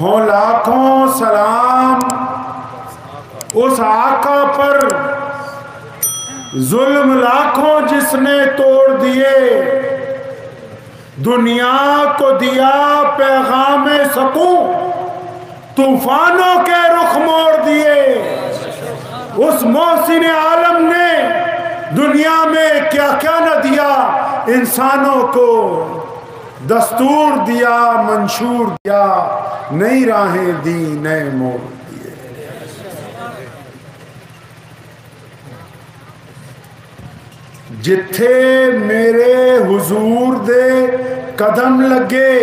ہو لاکھوں سلام اس آقا پر، ظلم لاکھوں جس نے توڑ دیے، دنیا کو دیا پیغام سکون، طوفانوں کے رخ موڑ دیے۔ اس محسن عالم نے دنیا میں کیا کیا نہ دیا، انسانوں کو دستور دیا، منشور دیا، نئی راہیں دی، نئے موڑ دیے۔ جتھے میرے حضور دے قدم لگے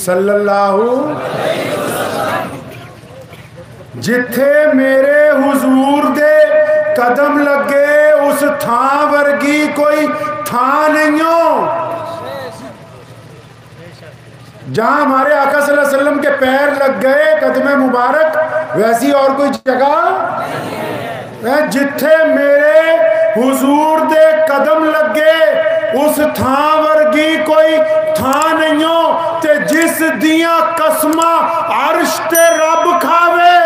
صلی اللہ، جتھے میرے حضور دے قدم لگے، اس تھاں ورگی کوئی تھاں نہیں ہو۔ جہاں ہمارے آقا صلی اللہ علیہ وسلم کے پیر لگ گئے قدم مبارک، ویسی اور کوئی جگہ ہے؟ جتھے میرے حضور دے قدم لگے، اس تھاں ورگی کوئی تھاں نہیں ہو، تے جس دیاں قسماں عرش تے رب کھاوے،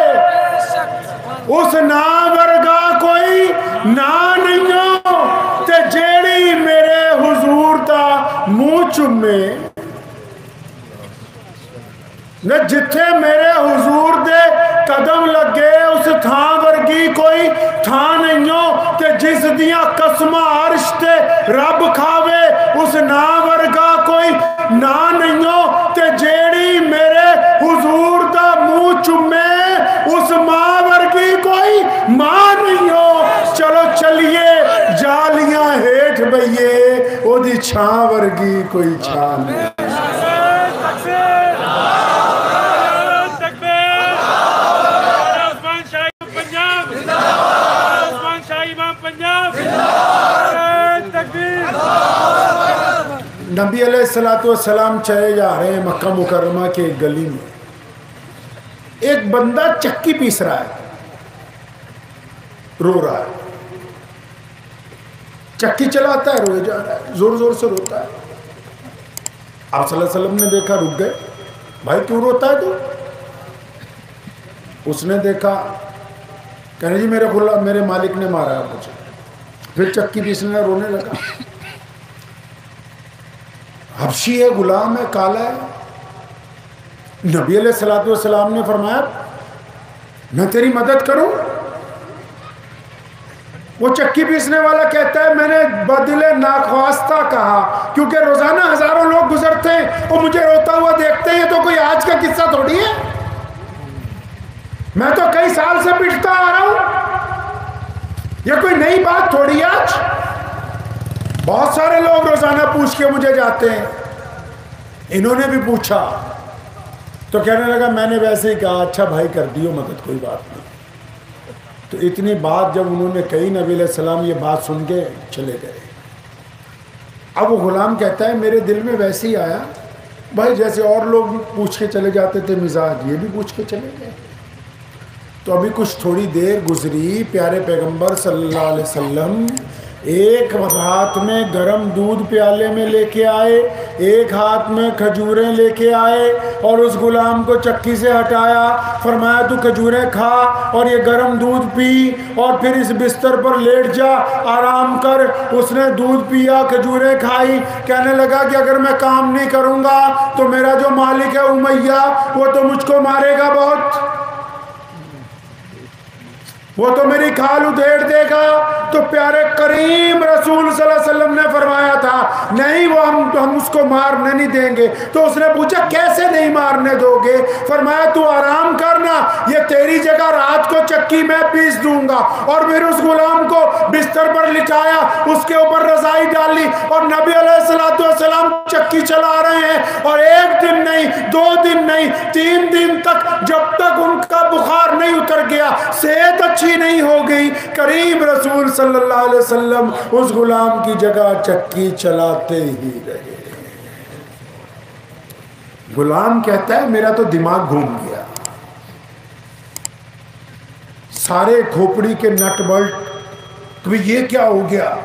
اس نا ورگا کوئی نا نہیں ہو، تے جیڑی میرے حضور دا منہ چومے۔ جتھے میرے حضور دے قدم لگے، اس تھاں ورگی کوئی تھاں نہیں ہو، تے جس دیاں قسماں عرش تے رب کھاوے، اس نا ورگا کوئی نا نہیں ہو، تے جیڑی میرے حضور دا منہ چومے، اس ماں ورگی کوئی ماں نہیں ہو۔ چلو چلیے جالیاں ہیٹھ بئیے، او دی چھاں ورگی کوئی چھاں نہیں۔ نبی علیہ السلام چلے جا رہے ہیں مکہ مکرمہ کے ایک گلی میں، ایک بندہ چکی پیس رہا ہے، رو رہا ہے، چکی چلاتا ہے، روئے جا رہا ہے، زور زور سے روتا ہے۔ آپ صلی اللہ علیہ وسلم نے دیکھا، رک گئے، بھائی کیوں روتا ہے تو؟ اس نے دیکھا، کہنے جی میرے مالک نے مارا ہے مجھے۔ پھر چکی پیسنے رونے لگا۔ حبشی ہے، غلام ہے، کالا ہے۔ نبی علیہ السلام نے فرمایا میں تیری مدد کروں؟ وہ چکی پیسنے والا کہتا ہے میں نے بدل ناخواستہ کہا، کیونکہ روزانہ ہزاروں لوگ گزرتے ہیں اور مجھے روتا ہوا دیکھتے ہیں، تو کوئی آج کا قصہ تھوڑی ہے، میں تو کئی سال سے پٹتا آ رہا ہوں، یہ کوئی نئی بات تھوڑی ہے۔ آج بہت سارے لوگ روزانہ پوچھ کے مجھے جاتے ہیں، انہوں نے بھی پوچھا تو کہنے لگا میں نے ویسے ہی کہا اچھا بھائی کر دیو مدد، کوئی بات نہیں۔ تو اتنی بات جب انہوں نے کہی، نبی علیہ السلام یہ بات سن کے چلے گئے۔ اب وہ غلام کہتا ہے میرے دل میں ویسے ہی آیا بھائی، جیسے اور لوگ پوچھ کے چلے جاتے تھے مزاج، یہ بھی پوچھ کے چلے گئے۔ تو ابھی کچھ تھوڑی دیر گزری، پیارے پیغمبر صلی اللہ علیہ وسلم ایک ہاتھ میں گرم دودھ پیالے میں لے کے آئے، ایک ہاتھ میں کھجوریں لے کے آئے، اور اس غلام کو چکی سے ہٹایا، فرمایا تو کھجوریں کھا اور یہ گرم دودھ پی، اور پھر اس بستر پر لیٹ جا، آرام کر۔ اس نے دودھ پیا، کھجوریں کھائی، کہنے لگا کہ اگر میں کام نہیں کروں گا تو میرا جو مالک ہے امیہ، وہ تو مجھ کو مارے گا بہت، وہ تو میری کھال ادھیڑ دے گا۔ تو پیارے کریم رسول صلی اللہ علیہ وسلم نے فرمایا تھا نہیں، وہ ہم اس کو مارنے نہیں دیں گے۔ تو اس نے پوچھا کیسے نہیں مارنے دو گے؟ فرمایا تو آرام کرنا، یہ تیری جگہ رات کو چکی میں پیس دوں گا۔ اور پھر اس غلام کو بستر پر لٹایا، اس کے اوپر رضائی ڈالی، اور نبی علیہ السلام چکی چلا رہے ہیں، اور ایک دن نہیں، 2 دن نہیں، 3 دن تک، جب تک ان کا بخار نہیں اتر گیا، صحت اچھی نہیں ہو گئی، کریم رسول صلی اللہ علیہ وسلم اس غلام کی جگہ چکی چلاتے ہی رہے۔ غلام کہتا ہے میرا تو دماغ گھوم گیا، سارے کھوپڑی کے نٹ بلٹ، تو یہ کیا ہو گیا؟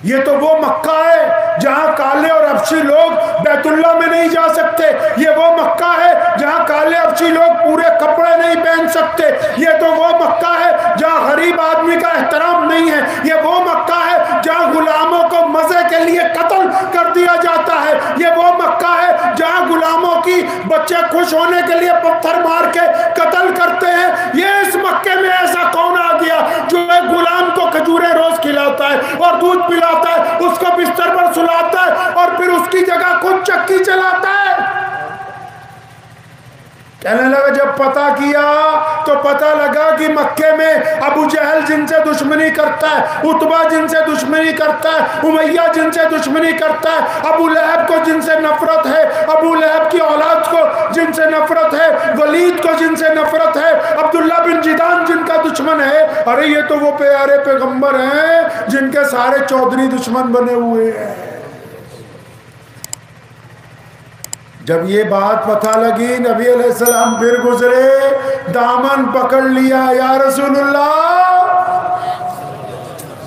یہ تو وہ مکہ ہے جہاں کالے اور حبشی لوگ بیت اللہ میں نہیں جا سکتے. یہ وہ مکہ ہے جہاں کالے حبشی لوگ پورے کپڑے نہیں پہن سکتے. یہ تو وہ مکہ ہے جہاں غریب آدمی کا احترام نہیں ہے. یہ وہ مکہ ہے جہاں غلاموں کو مزے کے لیے قتل کر دیا جاتا ہے. یہ وہ مکہ ہے جہاں غلاموں کی بچے خوش ہونے کے لیے پتھر مار کے قتل کرتے ہیں. یہ اس مکے میں ایسا کون آ گیا جو ایک غلام کو کھجوریں روز کھلاتا ہے اور دودھ پلاتا ہے, اس کو بستر پر سلاتا ہے اور پھر اس کی جگہ خود چکی چلاتا ہے. کہنے لگا جب پتہ کیا تو پتہ لگا کہ مکے میں ابو جہل جن سے دشمنی کرتا ہے, عتبہ جن سے دشمنی کرتا ہے, امیہ جن سے دشمنی کرتا ہے, ابو لہب کو جن سے نفرت ہے, ابو لہب کی اولاد کو جن سے نفرت ہے, ولید کو جن سے نفرت ہے, عبداللہ بن جدان جن کا دشمن ہے. ارے یہ تو وہ پیارے پیغمبر ہیں جن کے سارے چودھری دشمن بنے ہوئے ہیں. جب یہ بات پتہ لگی نبی علیہ السلام پھر گزرے, دامن پکڑ لیا, یا رسول اللہ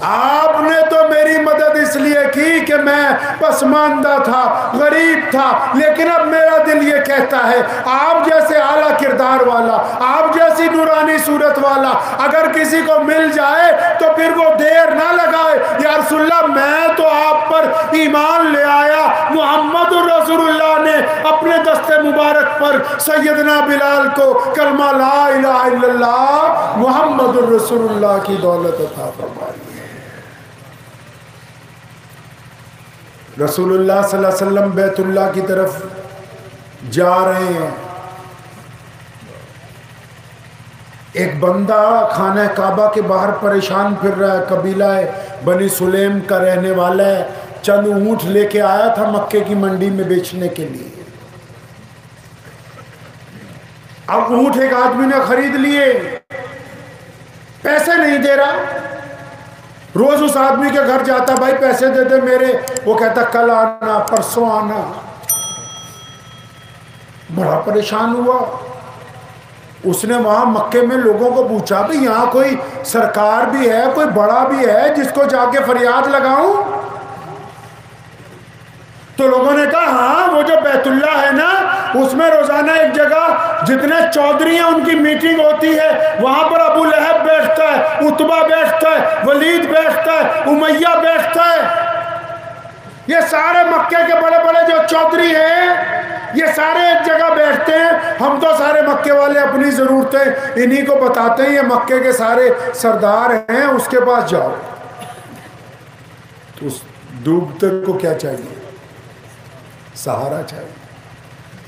آپ نے تو میری مدد اس لیے کی کہ میں پسماندہ تھا, غریب تھا, لیکن اب میرا دل یہ کہتا ہے آپ جیسے اعلیٰ کردار والا, آپ جیسی نورانی صورت والا اگر کسی کو مل جائے تو پھر وہ دیر نہ لگائے. یا رسول اللہ میں تو آپ پر ایمان لے آیا. محمد رسول اللہ نے اپنے دست مبارک پر سیدنا بلال کو کلمہ لا الہ الا اللہ محمد رسول اللہ کی دولت عطا فرمائی. رسول اللہ صلی اللہ علیہ وسلم بیت اللہ کی طرف جا رہے ہیں. ایک بندہ خانہ کعبہ کے باہر پریشان پھر رہا ہے, قبیلہ بنی سلیم کا رہنے والا ہے, چند اونٹ لے کے آیا تھا مکے کی منڈی میں بیچنے کے لیے. اب اونٹ ایک آدمی نے خرید لیے, پیسے نہیں دے رہا. روز اس آدمی کے گھر جاتا, بھائی پیسے دے دے میرے, وہ کہتا کل آنا, پرسوں آنا. بڑا پریشان ہوا. اس نے وہاں مکے میں لوگوں کو پوچھا بھی یہاں کوئی سرکار بھی ہے, کوئی بڑا بھی ہے جس کو جا کے فریاد لگاؤں. تو لوگوں نے کہا ہاں وہ جو بیت اللہ ہے نا اس میں روزانہ ایک جگہ جتنے چودھری ہیں ان کی میٹنگ ہوتی ہے, وہاں پر ابو لہب بیٹھتا ہے, عتبہ بیٹھتا ہے, ولید بیٹھتا ہے, امیہ بیٹھتا ہے. یہ سارے مکے کے بڑے بڑے جو چودھری ہیں یہ سارے ایک جگہ بیٹھتے ہیں. ہم تو سارے مکے والے اپنی ضرورتیں انہی کو بتاتے ہیں, یہ مکے کے سارے سردار ہیں, اس کے پاس جاؤ. تو اس ڈوبتے کو کیا چاہیے؟ سہارا چاہیے.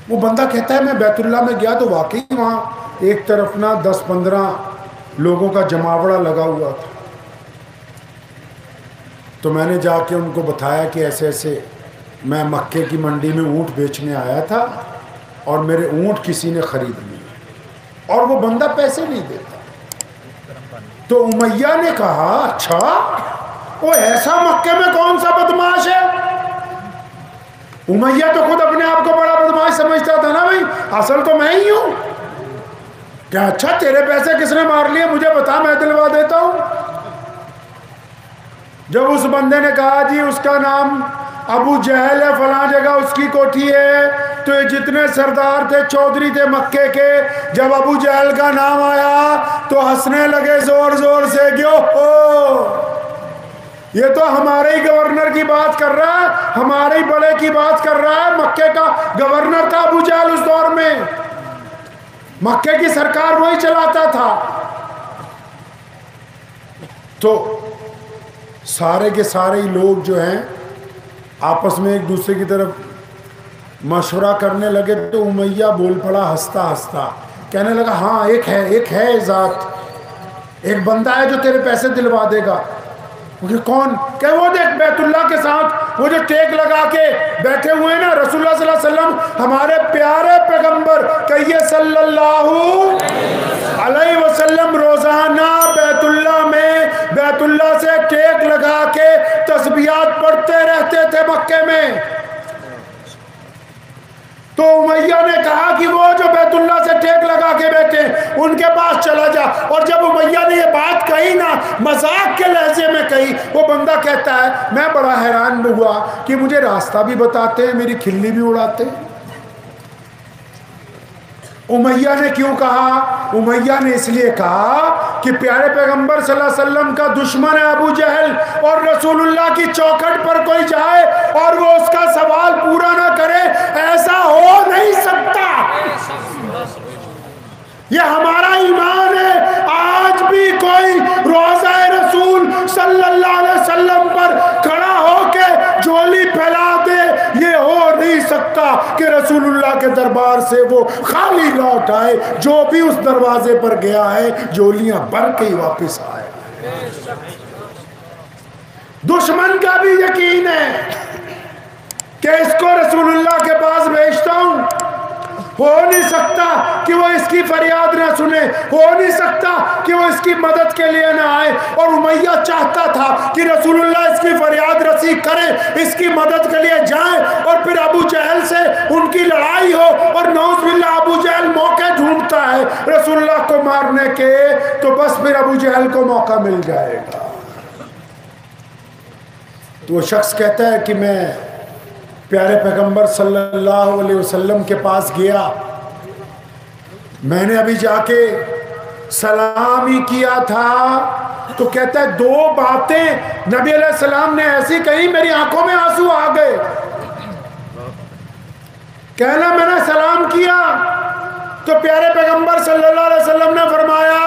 وہ بندہ کہتا ہے میں بیت اللہ میں گیا تو واقعی وہاں ایک طرف نا 10-15 لوگوں کا جماوڑا لگا ہوا تھا. تو میں نے جا کے ان کو بتایا کہ ایسے ایسے میں مکے کی منڈی میں اونٹ بیچنے آیا تھا اور میرے اونٹ کسی نے خرید لیے, اور وہ بندہ پیسے نہیں دیتا. تو امیہ نے کہا اچھا وہ ایسا مکے میں کون سا بدماش ہے. امیہ تو خود اپنے آپ کو بڑا بدماش سمجھتا تھا نا, بھائی اصل تو میں ہی ہوں. کیا اچھا تیرے پیسے کس نے مار لیے مجھے بتا, میں دلوا دیتا ہوں. جب اس بندے نے کہا جی اس کا نام ابو جہل ہے, فلاں جگہ اس کی کوٹھی ہے, تو یہ جتنے سردار تھے چودھری تھے مکے کے, جب ابو جہل کا نام آیا تو ہنسنے لگے زور زور سے, کیوں ہو یہ تو ہمارے ہی گورنر کی بات کر رہا ہے, ہمارے ہی بڑے کی بات کر رہا ہے. مکے کا گورنر تھا ابو جہل اس دور میں, مکے کی سرکار وہی چلاتا تھا. تو سارے کے سارے لوگ جو ہیں آپس میں ایک دوسرے کی طرف مشورہ کرنے لگے. تو امیہ بول پڑا ہنستا ہنستا, کہنے لگا ہاں ایک ہے ذات, ایک بندہ ہے جو تیرے پیسے دلوا دے گا. کون؟ کہ وہ دیکھ بیت اللہ کے ساتھ وہ جو ٹیک لگا کے بیٹھے ہوئے نا رسول اللہ صلی اللہ علیہ وسلم, ہمارے پیارے پیغمبر کہیے صلی اللہ علیہ وسلم روزانہ بیت اللہ میں بیت اللہ سے ٹیک لگا کے تسبیحات پڑھتے رہتے تھے مکے میں. تو امیہ نے کہا کہ وہ جو بیت اللہ سے ٹیک لگا کے بیٹھے ان کے پاس چلا جا. اور جب امیہ نے یہ بات کہی نا مذاق کے لہجے میں کہی, وہ بندہ کہتا ہے میں بڑا حیران ہوا کہ مجھے راستہ بھی بتاتے ہیں, میری کھلی بھی اڑاتے ہیں. امیہ نے کیوں کہا؟ امیہ نے اس لیے کہا کہ پیارے پیغمبر صلی اللہ علیہ وسلم کا دشمن ہے ابو جہل, اور رسول اللہ کی چوکھٹ پر کوئی جائے اور وہ اس کا سوال پورا نہ کرے, ایسا ہو نہیں سکتا. یہ ہمارا ایمان ہے. آج بھی کوئی روضہ رسول صلی اللہ علیہ وسلم پر کھڑا ہو کے جھولی پھیلا دے, یہ ہو نہیں سکتا کہ رسول اللہ کے دربار سے وہ خالی لوٹ آئے. جو بھی اس دروازے پر گیا ہے جھولیاں بھر کے ہی واپس آئے. دشمن کا بھی یقین ہے کہ اس کو رسول اللہ کے پاس بھیجتا ہوں, ہو نہیں سکتا کہ وہ اس کی فریاد نہ سنے, ہو نہیں سکتا کہ وہ اس کی مدد کے لیے نہ آئے. اور امیہ چاہتا تھا کہ رسول اللہ اس کی فریاد رسی کرے, اس کی مدد کے لیے جائیں, اور پھر ابو جہل سے ان کی لڑائی ہو, اور نعوذ باللہ ابو جہل موقع ڈھونڈتا ہے رسول اللہ کو مارنے کے, تو بس پھر ابو جہل کو موقع مل جائے گا. تو وہ شخص کہتا ہے کہ میں پیارے پیغمبر صلی اللہ علیہ وسلم کے پاس گیا, میں نے ابھی جا کے سلام ہی کیا تھا. تو کہتا ہے دو باتیں نبی علیہ السلام نے ایسی کہی میری آنکھوں میں آنسو آ گئے. کہنا میں نے سلام کیا تو پیارے پیغمبر صلی اللہ علیہ وسلم نے فرمایا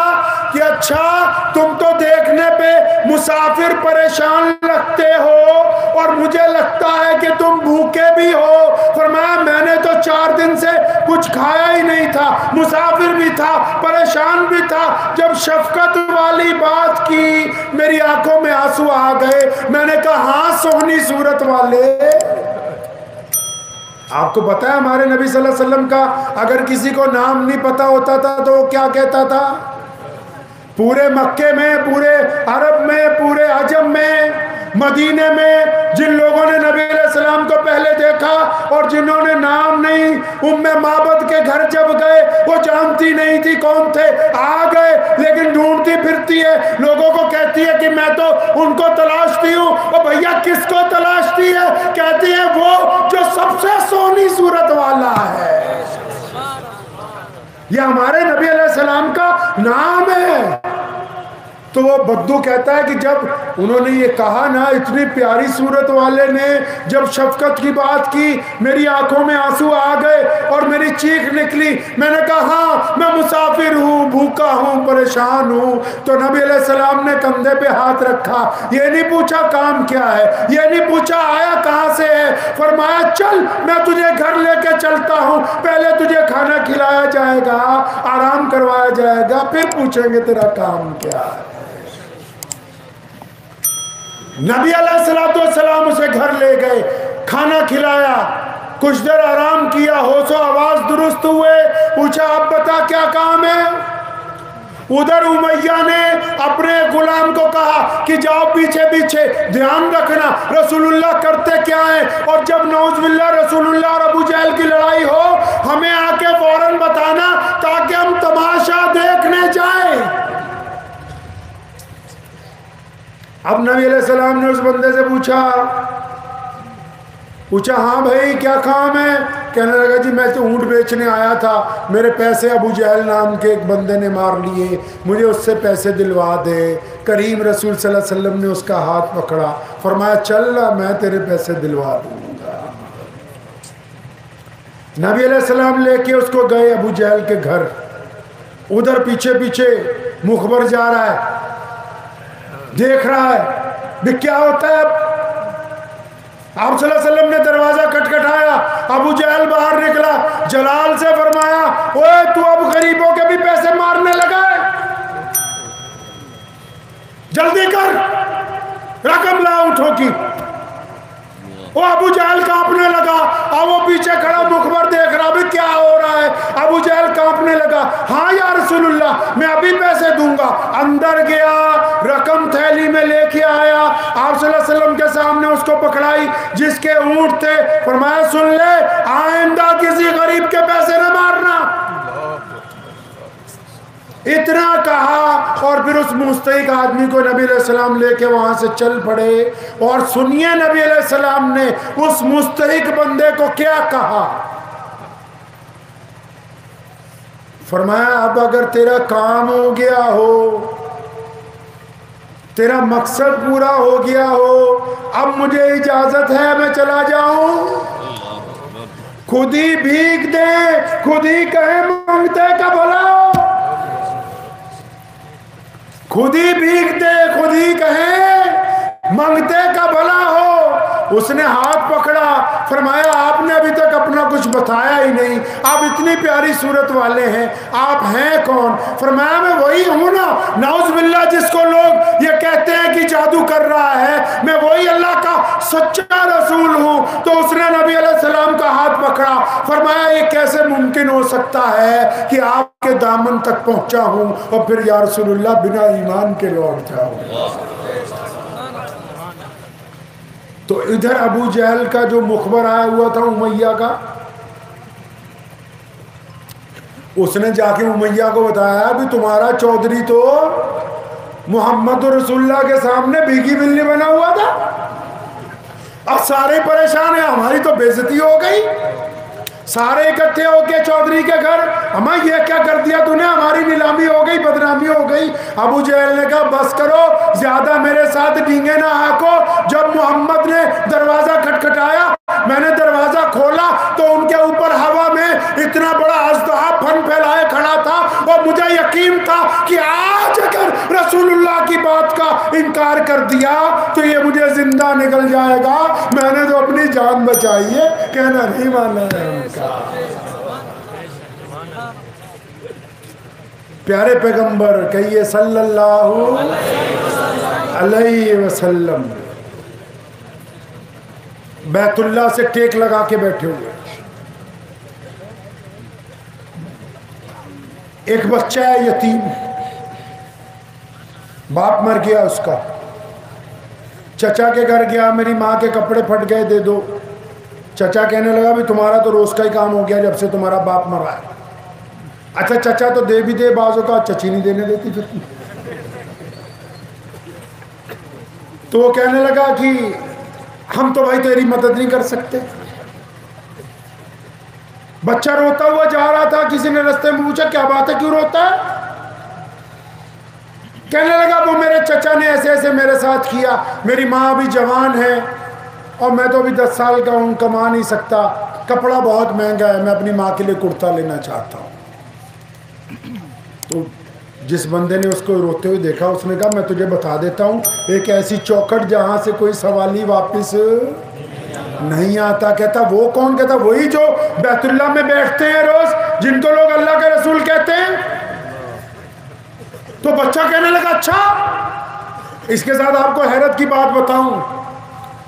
کہ اچھا تم تو دیکھنے پہ مسافر پریشان لگتے ہو اور مجھے لگتا ہے کہ تم بھوکے بھی ہو. فرمایا میں نے تو 4 دن سے کچھ کھایا ہی نہیں تھا, مسافر بھی تھا, پریشان بھی تھا. جب شفقت والی بات کی میری آنکھوں میں آنسو آ گئے. میں نے کہا ہاں سونی صورت والے. آپ کو پتا ہے ہمارے نبی صلی اللہ علیہ وسلم کا اگر کسی کو نام نہیں پتا ہوتا تھا تو وہ کیا کہتا تھا؟ پورے مکے میں, پورے عرب میں, پورے عجم میں, مدینے میں جن لوگوں نے نبی علیہ السلام کو پہلے دیکھا اور جنہوں نے نام نہیں, ام معبد کے گھر جب گئے وہ جانتی نہیں تھی کون تھے, آ گئے لیکن ڈھونڈتی پھرتی ہے, لوگوں کو کہتی ہے کہ میں تو ان کو تلاشتی ہوں. اور بھیا کس کو تلاشتی ہے؟ کہتی ہے وہ جو سب سے سونی صورت والا ہے. یہ ہمارے نبی علیہ السلام کا نام ہے. تو وہ بدو کہتا ہے کہ جب انہوں نے یہ کہا نا اتنی پیاری صورت والے نے جب شفقت کی بات کی میری آنکھوں میں آنسو آ گئے اور میری چیخ نکلی. میں نے کہا ہاں میں مسافر ہوں, بھوکا ہوں, پریشان ہوں. تو نبی علیہ السلام نے کندھے پہ ہاتھ رکھا, یہ نہیں پوچھا کام کیا ہے, یہ نہیں پوچھا آیا کہاں سے ہے. فرمایا چل میں تجھے گھر لے کے چلتا ہوں, پہلے تجھے کھانا کھلایا جائے گا, آرام کروایا جائے گا, پھر پوچھیں گے تیرا کام کیا ہے. نبی علیہ السلام اسے گھر لے گئے, کھانا کھلایا, کچھ دیر آرام کیا, ہوش و آواز درست ہوئے. پوچھا اب بتا کیا کام ہے. ادھر امیہ نے اپنے غلام کو کہا کہ جاؤ پیچھے پیچھے دھیان رکھنا رسول اللہ کرتے کیا ہیں, اور جب نعوذ باللہ رسول اللہ اور ابو جہل کی لڑائی ہو ہمیں آ کے فوراً بتانا تاکہ ہم تماشا دیکھنے جائیں. اب نبی علیہ السلام نے اس بندے سے پوچھا ہاں بھائی کیا کام ہے. کہنے لگا جی میں تو اونٹ بیچنے آیا تھا, میرے پیسے ابو جہل نام کے ایک بندے نے مار لیے, مجھے اس سے پیسے دلوا دے. کریم رسول صلی اللہ علیہ وسلم نے اس کا ہاتھ پکڑا, فرمایا چل میں تیرے پیسے دلوا دوں گا. نبی علیہ السلام لے کے اس کو گئے ابو جہل کے گھر. ادھر پیچھے پیچھے مخبر جا رہا ہے, دیکھ رہا ہے بھی کیا ہوتا ہے. اب آپ صلی اللہ علیہ وسلم نے دروازہ کھٹکھٹایا, ابو جہل باہر نکلا, جلال سے فرمایا اوے تو اب غریبوں کے بھی پیسے مارنے لگا ہے, جلدی کر رقم لا اونٹوں کی. وہ ابو جہل کانپنے لگا, اور وہ پیچھے کھڑا مخبر دیکھ رہا بھی کیا ہو رہا ہے. ابو جہل کانپنے لگا, ہاں یا رسول اللہ میں ابھی پیسے دوں گا. اندر گیا, رقم تھیلی میں لے کے آیا, آپ صلی اللہ صلی اللہ علیہ وسلم کے سامنے اس کو پکڑائی جس کے اونٹ تھے. فرمایا سن لے آئندہ کسی غریب کے پیسے نہ مارنا. اتنا کہا اور پھر اس مستحق آدمی کو نبی علیہ السلام لے کے وہاں سے چل پڑے. اور سنیے نبی علیہ السلام نے اس مستحق بندے کو کیا کہا. فرمایا اب اگر تیرا کام ہو گیا ہو, تیرا مقصد پورا ہو گیا ہو, اب مجھے اجازت ہے میں چلا جاؤں. خود ہی بھیگ دے, خود ہی کہے مانگتے کا بھلا ہو, خود ہی بھیگ دے, خود ہی کہے مانگتے کا بھلا ہو. اس نے ہاتھ پکڑا. فرمایا آپ نے ابھی تک اپنا کچھ بتایا ہی نہیں, آپ اتنی پیاری صورت والے ہیں, آپ ہیں کون؟ فرمایا میں وہی ہوں نا, نعوذ باللہ, جس کو لوگ یہ کہتے ہیں کہ جادو کر رہا ہے, میں وہی اللہ کا سچا رسول ہوں. تو اس نے نبی علیہ السلام کا ہاتھ پکڑا. فرمایا یہ کیسے ممکن ہو سکتا ہے کہ آپ کے دامن تک پہنچا ہوں اور پھر یا رسول اللہ بنا ایمان کے لوٹ جاؤں. تو ادھر ابو جہل کا جو مخبر آیا ہوا تھا امیہ کا, اس نے جا کے امیہ کو بتایا بھی تمہارا چودھری تو محمد رسول اللہ کے سامنے بھیگی بلی بنا ہوا تھا, اب سارے پریشان ہیں, ہماری تو بے عزتی ہو گئی. سارے اکٹھے ہو کے چودھری کے گھر, ہمیں یہ کیا کر دیا تو نے, ہماری نیلامی ہو گئی, بدنامی ہو گئی. ابو جہل نے کہا بس کرو, زیادہ میرے ساتھ ڈینگے نہ ہانکو. جب محمد نے دروازہ کھٹکھٹایا, میں نے دروازہ کھولا تو ان کے اوپر ہوا میں اتنا بڑا اژدہا پھن پھیلائے کھڑا تھا, اور مجھے یقین تھا کہ آج اگر رسول اللہ کی بات کا انکار کر دیا تو یہ مجھے زندہ نکل جائے گا. میں نے تو اپنی جان بچائی ہے, کہنا نہیں مانا ہے ان کا. پیارے پیغمبر کہیے صلی اللہ علیہ وسلم بیت اللہ سے ٹیک لگا کے بیٹھے ہوئے. ایک بچہ ہے یتیم, باپ مر گیا اس کا. چچا کے گھر گیا, میری ماں کے کپڑے پھٹ گئے, دے دو. چچا کہنے لگا بھی تمہارا تو روز کا ہی کام ہو گیا جب سے تمہارا باپ مرا ہے. اچھا چچا تو دے بھی دے, بعضوں کا چچی نہیں دینے دیتی پھر. تو وہ کہنے لگا کہ ہم تو بھائی تیری مدد نہیں کر سکتے. بچہ روتا ہوا جا رہا تھا, کسی نے رستے میں پوچھا کیا بات ہے, کیوں روتا ہے؟ کہنے لگا وہ میرے چچا نے ایسے ایسے میرے ساتھ کیا, میری ماں ابھی جوان ہے اور میں تو ابھی 10 سال کا ہوں, کما نہیں سکتا, کپڑا بہت مہنگا ہے, میں اپنی ماں کے لیے کرتا لینا چاہتا ہوں. تو جس بندے نے اس کو روتے ہوئے دیکھا, اس نے کہا میں تجھے بتا دیتا ہوں ایک ایسی چوکھٹ جہاں سے کوئی سوالی واپس نہیں آتا. کہتا وہ کون؟ کہتا وہی جو بیت اللہ میں بیٹھتے ہیں روز, جن کو لوگ اللہ کے رسول کہتے ہیں. تو بچہ کہنے لگا اچھا. اس کے ساتھ آپ کو حیرت کی بات بتاؤں,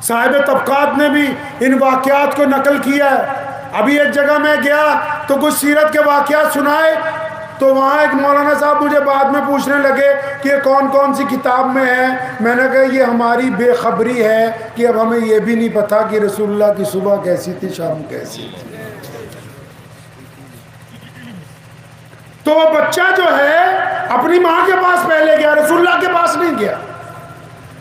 صاحب طبقات نے بھی ان واقعات کو نقل کیا ہے. ابھی ایک جگہ میں گیا تو کچھ سیرت کے واقعات سنائے, تو وہاں ایک مولانا صاحب مجھے بعد میں پوچھنے لگے کہ یہ کون کون سی کتاب میں ہے. میں نے کہا یہ ہماری بے خبری ہے کہ اب ہمیں یہ بھی نہیں پتا کہ رسول اللہ کی صبح کیسی تھی, شام کیسی تھی. تو وہ بچہ جو ہے اپنی ماں کے پاس پہلے گیا, رسول اللہ کے پاس نہیں گیا.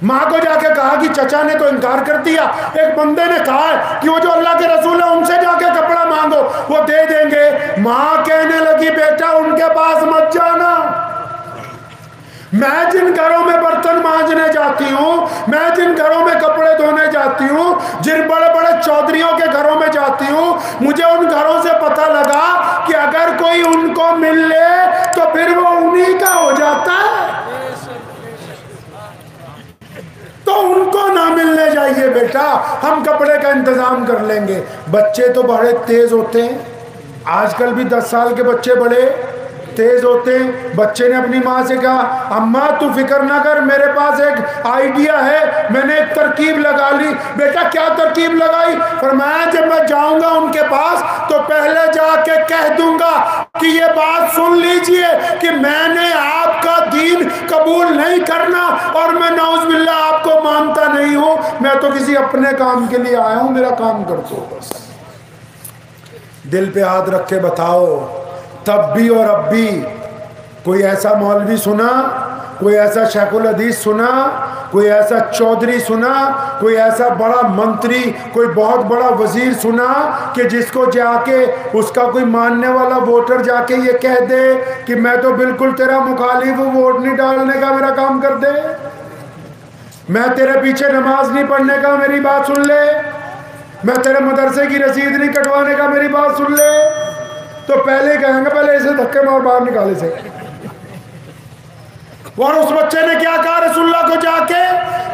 ماں کو جا کے کہا کہ چچا نے تو انکار کر دیا, ایک بندے نے کہا ہے کہ وہ جو اللہ کے رسول ہیں ان سے جا کے کپڑا مانگو, وہ دے دیں گے. ماں کہنے لگی بیٹا ان کے پاس مت جانا, میں جن گھروں میں برتن مانجنے جاتی ہوں, میں جن گھروں میں کپڑے دھونے جاتی ہوں, جن بڑے بڑے چودھریوں کے گھروں میں جاتی ہوں, مجھے ان گھروں سے پتہ لگا کہ اگر کوئی ان کو مل لے تو پھر وہ انہی کا ہو جاتا ہے. تو ان کو نہ ملنے جائیے بیٹا, ہم کپڑے کا انتظام کر لیں گے. بچے تو بڑے تیز ہوتے ہیں, آج کل بھی 10 سال کے بچے بڑے تیز ہوتے ہیں. بچے نے اپنی ماں سے کہا اماں تو فکر نہ کر, میرے پاس ایک آئیڈیا ہے, میں نے ایک ترکیب لگا لی. بیٹا کیا ترکیب لگائی؟ فرمایا جب میں جاؤں گا ان کے پاس تو پہلے جا کے کہہ دوں گا کہ یہ بات سن لیجئے کہ میں نے آپ کا دین قبول نہیں کرنا اور میں نعوذ باللہ آپ کو مانتا نہیں ہوں, میں تو کسی اپنے کام کے لیے آیا ہوں, میرا کام کر دو بس. دل پہ ہاتھ رکھ کے بتاؤ, تب بھی اور اب بھی کوئی ایسا مولوی سنا, کوئی ایسا شیخ الحدیث سنا, کوئی ایسا چودھری سنا, کوئی ایسا بڑا منتری, کوئی بہت بڑا وزیر سنا کہ جس کو جا کے اس کا کوئی ماننے والا ووٹر جا کے یہ کہہ دے کہ میں تو بالکل تیرا مخالف ہوں, ووٹ نہیں ڈالنے کا, میرا کام کر دے, میں تیرے پیچھے نماز نہیں پڑھنے کا, میری بات سن لے, میں تیرے مدرسے کی رسید نہیں کٹوانے کا, میری بات سن لے. تو پہلے کہیں گے پہلے اسے دھکے مار باہر نکالے سے. اور اس بچے نے کیا کہا رسول اللہ کو جا کے؟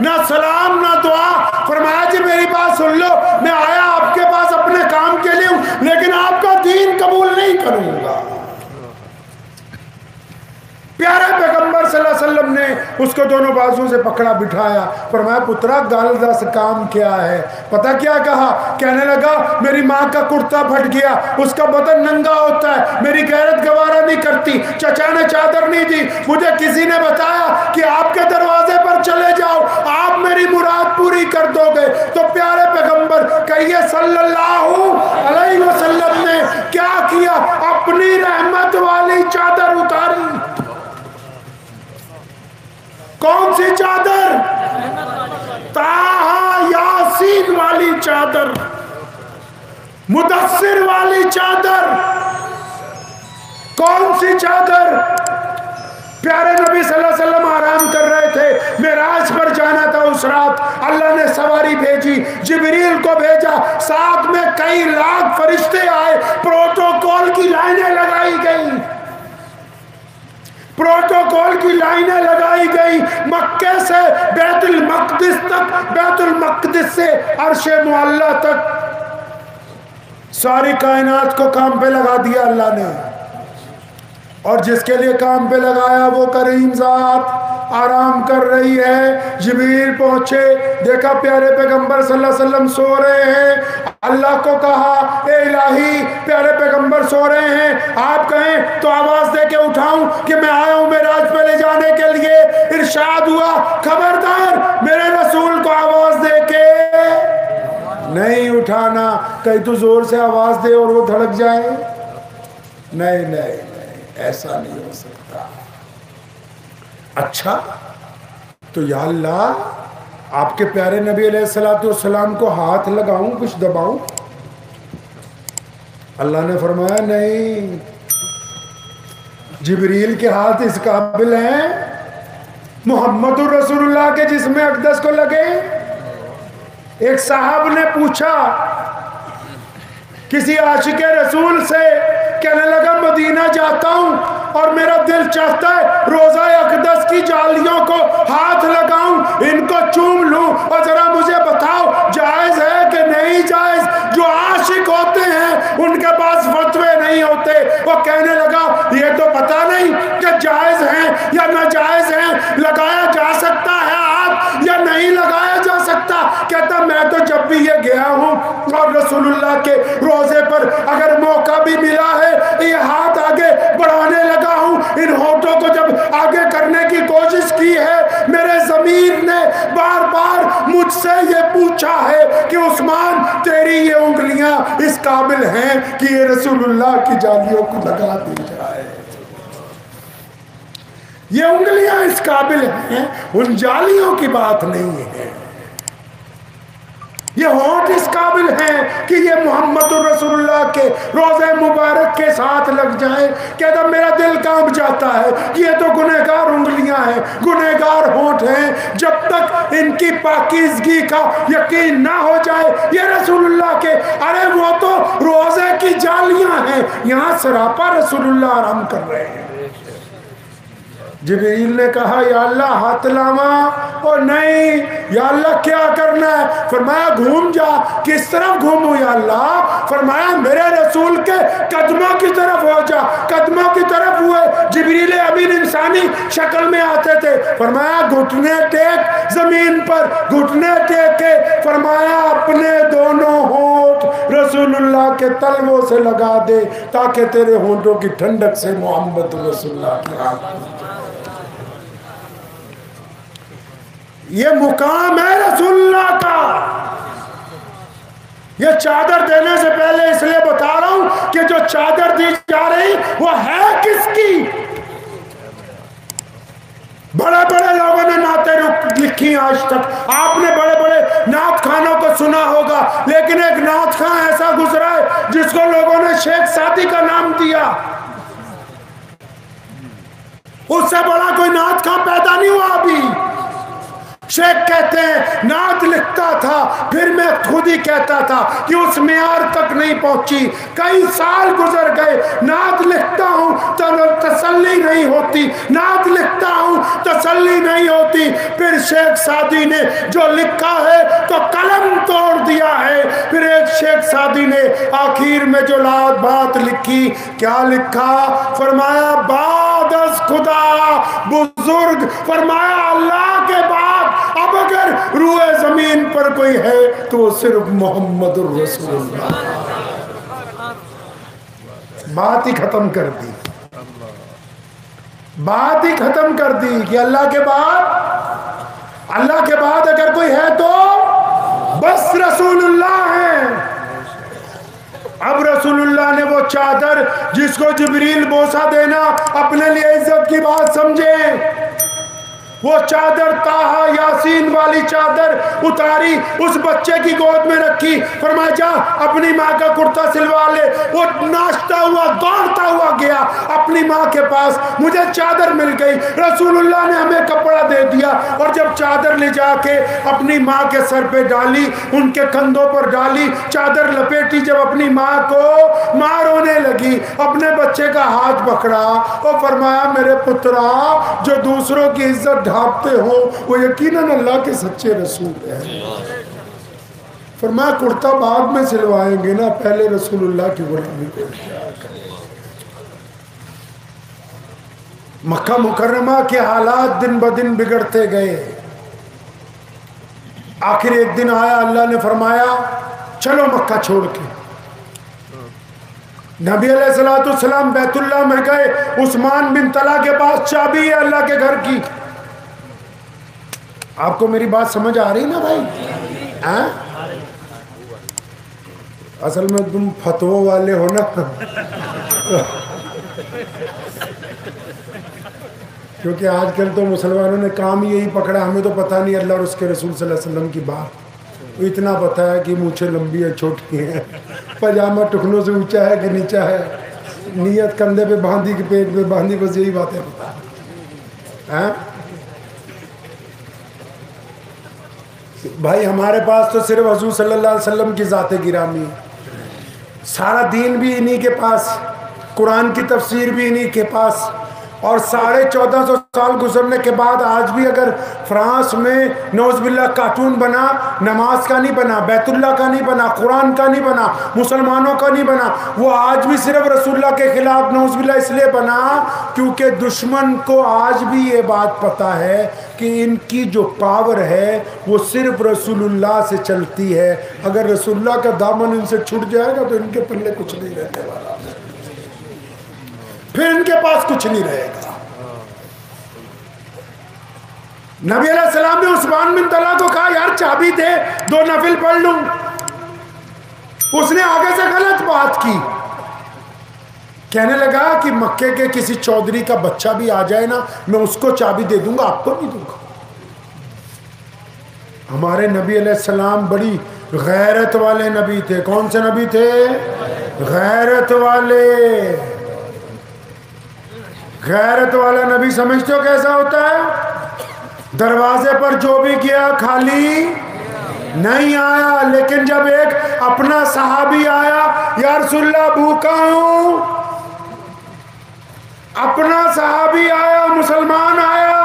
نہ سلام نہ دعا. فرمایا جی میری بات سن لو, میں آیا آپ کے پاس اپنے کام کے لیے ہوں, لیکن آپ کا دین قبول نہیں کروں گا. پیارے پیغمبر صلی اللہ علیہ وسلم نے اس کو دونوں بازوں سے پکڑا بٹھایا. فرمایا پترا گل دس کام کیا ہے؟ پتہ کیا کہا؟ کہنے لگا میری ماں کا کرتا پھٹ گیا, اس کا بدن ننگا ہوتا ہے, میری غیرت گوارا نہیں کرتی, چچا نے چادر نہیں دی, مجھے کسی نے بتایا کہ آپ کے دروازے پر چلے جاؤ, آپ میری مراد پوری کر دو گے. تو پیارے پیغمبر کہیے صلی اللہ علیہ وسلم نے کیا کیا؟ اپنی رحمت والی چادر اتاری. کون سی چادر؟ طٰہٰ یاسین والی چادر, مدثر والی چادر. کون سی چادر؟ پیارے نبی صلی اللہ علیہ وسلم آرام کر رہے تھے, معراج پر جانا تھا اس رات, اللہ نے سواری بھیجی, جبریل کو بھیجا, ساتھ میں کئی لاکھ فرشتے آئے, پروٹوکول کی لائنیں لگائی گئی, پروٹوکول کی لائنیں لگائی گئی, مکے سے بیت المقدس تک, بیت المقدس سے عرش معلیٰ تک, ساری کائنات کو کام پہ لگا دیا اللہ نے. اور جس کے لیے کام پہ لگایا وہ کریم ذات آرام کر رہی ہے. جبریل پہنچے, دیکھا پیارے پیغمبر صلی اللہ علیہ وسلم سو رہے ہیں. اللہ کو کہا اے الہی پیارے پیغمبر سو رہے ہیں, آپ کہیں تو آواز دے کے اٹھاؤں کہ میں آیا ہوں معراج پہ لے جانے کے لیے. ارشاد ہوا خبردار میرے رسول کو آواز دے کے نہیں اٹھانا, کہیں تو زور سے آواز دے اور وہ دھڑک جائے. نہیں نہیں ایسا نہیں ہو سکتا. اچھا تو یا اللہ آپ کے پیارے نبی علیہ السلام کو ہاتھ لگاؤں, کچھ دباؤں؟ اللہ نے فرمایا نہیں, جبریل کے ہاتھ اس قابل ہیں محمد الرسول اللہ کے جسم اقدس کو لگے. ایک صاحب نے پوچھا کسی عاشق رسول سے, کہنے لگا مدینہ جاتا ہوں اور میرا دل چاہتا ہے روزہ اقدس کی جالیوں کو ہاتھ لگاؤں, ان کو چوم لوں, اور ذرا مجھے بتاؤ جائز ہے کہ نہیں جائز؟ جو عاشق ہوتے ہیں ان کے پاس فتوے نہیں ہوتے. وہ کہنے لگا یہ تو پتہ نہیں کہ جائز ہیں یا ناجائز ہیں, لگایا جا سکتا ہے ہاتھ یا نہیں لگایا جا سکتا. کہتا میں تو جب بھی یہ گیا ہوں اور رسول اللہ کے روزے پر اگر موقع بھی ملا ہے یہ ہاتھ آگے بڑھانے لگا ہوں, ان ہونٹوں کو جب آگے کرنے کی کوشش کی ہے, میرے ضمیر نے بار بار مجھ سے یہ پوچھا ہے کہ عثمان تیری یہ انگلیاں اس قابل ہیں کہ یہ رسول اللہ کی جالیوں کو لگا دی جائے. یہ انگلیاں اس قابل ہیں, ان جالیوں کی بات نہیں ہے. یہ ہونٹ اس قابل ہیں کہ یہ محمد الرسول اللہ کے روزے مبارک کے ساتھ لگ جائیں. کہتا میرا دل کانپ جاتا ہے, یہ تو گنہگار انگلیاں ہیں, گنہگار ہونٹ ہیں, جب تک ان کی پاکیزگی کا یقین نہ ہو جائے یہ رسول اللہ کے, ارے وہ تو روزے کی جالیاں ہیں, یہاں سراپا رسول اللہ آرام کر رہے ہیں. جبریل نے کہا یا اللہ ہاتھ لاواں، اور نہیں یا اللہ کیا کرنا ہے؟ فرمایا گھوم جا۔ کس طرف گھوموں یا اللہ؟ فرمایا میرے رسول کے قدموں کی طرف ہو جا۔ قدموں کی طرف ہوئے، جبریل امین انسانی شکل میں آتے تھے۔ فرمایا گھٹنے ٹیک زمین پر، گھٹنے ٹیک کے فرمایا اپنے دونوں ہونٹ رسول اللہ کے تلووں سے لگا دے تاکہ تیرے ہونٹوں کی ٹھنڈک سے محمد رسول اللہ کی آنکھ۔ یہ مقام ہے رسول اللہ کا۔ یہ چادر دینے سے پہلے اس لیے بتا رہا ہوں کہ جو چادر دی جا رہی وہ ہے کس کی؟ بڑے بڑے لوگوں نے نعتیں لکھی آج تک، آپ نے بڑے بڑے نعت خانوں کو سنا ہوگا، لیکن ایک نعت خان ایسا گزرا ہے جس کو لوگوں نے شیخ سعدی کا نام دیا۔ اس سے بڑا کوئی نعت خان پیدا نہیں ہوا ابھی۔ شیخ کہتے ہیں نعت لکھتا تھا پھر میں خود ہی کہتا تھا کہ اس معیار تک نہیں پہنچی، کئی سال گزر گئے، نعت لکھتا ہوں تو تسلی نہیں ہوتی، نعت لکھتا ہوں تسلی نہیں ہوتی۔ پھر شیخ سعدی نے جو لکھا ہے تو قلم توڑ دیا ہے۔ پھر ایک شیخ سعدی نے آخر میں جو بات لکھی، کیا لکھا؟ فرمایا بعد از خدا بزرگ، فرمایا اللہ کے بعد اب اگر روح زمین پر کوئی ہے تو وہ صرف محمد الرسول اللہ۔ بات ہی ختم کر دی، بات ہی ختم کر دی کہ اللہ کے بعد اگر کوئی ہے تو بس رسول اللہ ہے۔ اب رسول اللہ نے وہ چادر جس کو جبریل بوسہ دینا اپنے لیے عزت کی بات سمجھے، وہ چادر طٰہٰ یاسین والی چادر اتاری، اس بچے کی گود میں رکھی، فرمایا جا اپنی ماں کا کرتا سلوا لے۔ وہ ناشتا ہوا دوڑتا ہوا گیا اپنی ماں کے پاس، مجھے چادر مل گئی۔ رسول اللہ نے ہمیں کپڑا دے دیا، اور جب چادر لے جا کے اپنی ماں کے سر پہ ڈالی، ان کے کندھوں پر ڈالی، چادر لپیٹی، جب اپنی ماں کو ماں رونے لگی، اپنے بچے کا ہاتھ پکڑا اور فرمایا میرے پترا جو دوسروں کی عزت ڈھانپتے ہو وہ یقیناً اللہ کے سچے رسول ہیں۔ فرمایا کرتا بعد میں سلوائیں گے نا، پہلے رسول اللہ کی غلامی کو کیا کریں۔ مکہ مکرمہ کے حالات دن بدن بگڑتے گئے۔ آخر ایک دن آیا، اللہ نے فرمایا چلو مکہ چھوڑ کے۔ نبی علیہ السلام بیت اللہ میں گئے، عثمان بن طلحہ کے پاس چابی ہے اللہ کے گھر کی۔ آپ کو میری بات سمجھ آ رہی نا بھائی؟ اصل میں تم فتووں والے ہو نا، کیونکہ آج کل تو مسلمانوں نے کام یہی پکڑا، ہمیں تو پتہ نہیں اللہ اور اس کے رسول صلی اللہ علیہ وسلم کی بات۔ اتنا پتہ ہے کہ مونچھیں لمبی ہے چھوٹی ہیں، پاجامہ ٹخنوں سے اونچا ہے کہ نیچا ہے، نیت کندھے پہ باندھی کہ پیٹ پہ باندھی، بس یہی باتیں پتہ ہے۔ بھائی ہمارے پاس تو صرف حضور صلی اللہ علیہ وسلم کی ذات گرامی ہے، سارا دین بھی انہی کے پاس، قرآن کی تفسیر بھی انہی کے پاس، اور 1450 سال گزرنے کے بعد آج بھی اگر فرانس میں نعوذ باللہ کارٹون بنا، نماز کا نہیں بنا، بیت اللہ کا نہیں بنا، قرآن کا نہیں بنا، مسلمانوں کا نہیں بنا، وہ آج بھی صرف رسول اللہ کے خلاف نعوذ باللہ اس لیے بنا کیونکہ دشمن کو آج بھی یہ بات پتہ ہے کہ ان کی جو پاور ہے وہ صرف رسول اللہ سے چلتی ہے۔ اگر رسول اللہ کا دامن ان سے چھٹ جائے گا تو ان کے پلے کچھ نہیں رہنے والا، پھر ان کے پاس کچھ نہیں رہے گا۔ نبی علیہ السلام نے عثمان بن طلحہ کو کہا یار چابی دے، 2 نفل پڑھ لوں۔ اس نے آگے سے غلط بات کی، کہنے لگا کہ مکے کے کسی چودھری کا بچہ بھی آ جائے نا میں اس کو چابی دے دوں گا، آپ کو نہیں دوں گا۔ ہمارے نبی علیہ السلام بڑی غیرت والے نبی تھے۔ کون سے نبی تھے؟ غیرت والے۔ غیرت والا نبی سمجھتے ہو کیسا ہوتا ہے؟ دروازے پر جو بھی گیا خالی نہیں آیا، لیکن جب ایک اپنا صحابی آیا، یا رسول اللہ بھوکا ہوں، اپنا صحابی آیا، مسلمان آیا،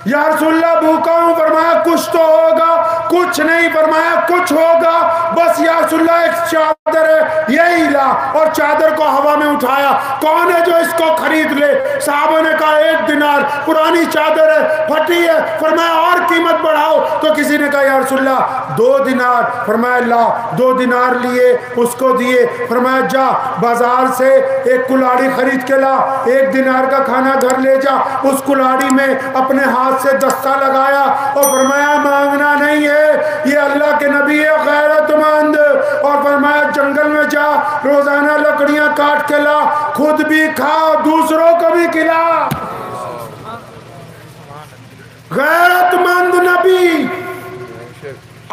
یا رسول اللہ بھوکا ہوں، فرمایا کچھ تو ہوگا، کچھ نہیں، فرمایا کچھ ہوگا، بس یا رسول اللہ ایک چادر ہے یہی لا، اور چادر کو ہوا میں اٹھایا، کون ہے جو اس کو خرید لے؟ صحابہ نے کہا 1 دینار، پرانی چادر ہے، پھٹی ہے، فرمایا اور قیمت بڑھاؤ، تو کسی نے کہا یا رسول اللہ 2 دینار، فرمایا لا، 2 دینار لیے، اس کو دیے، فرمایا جا بازار سے ایک کلاڑی خرید کے لا، 1 دینار کا کھانا گھر لے جا، اس کلاڑی میں اپنے ہاتھ سے دستہ لگایا اور فرمایا مانگنا نہیں ہے، یہ اللہ کے نبی ہے غیرت مند، اور فرمایا جنگل میں جا، روزانہ لکڑیاں کاٹ کے لا، خود بھی کھا دوسروں کو بھی کھلا، غیرت مند نبی۔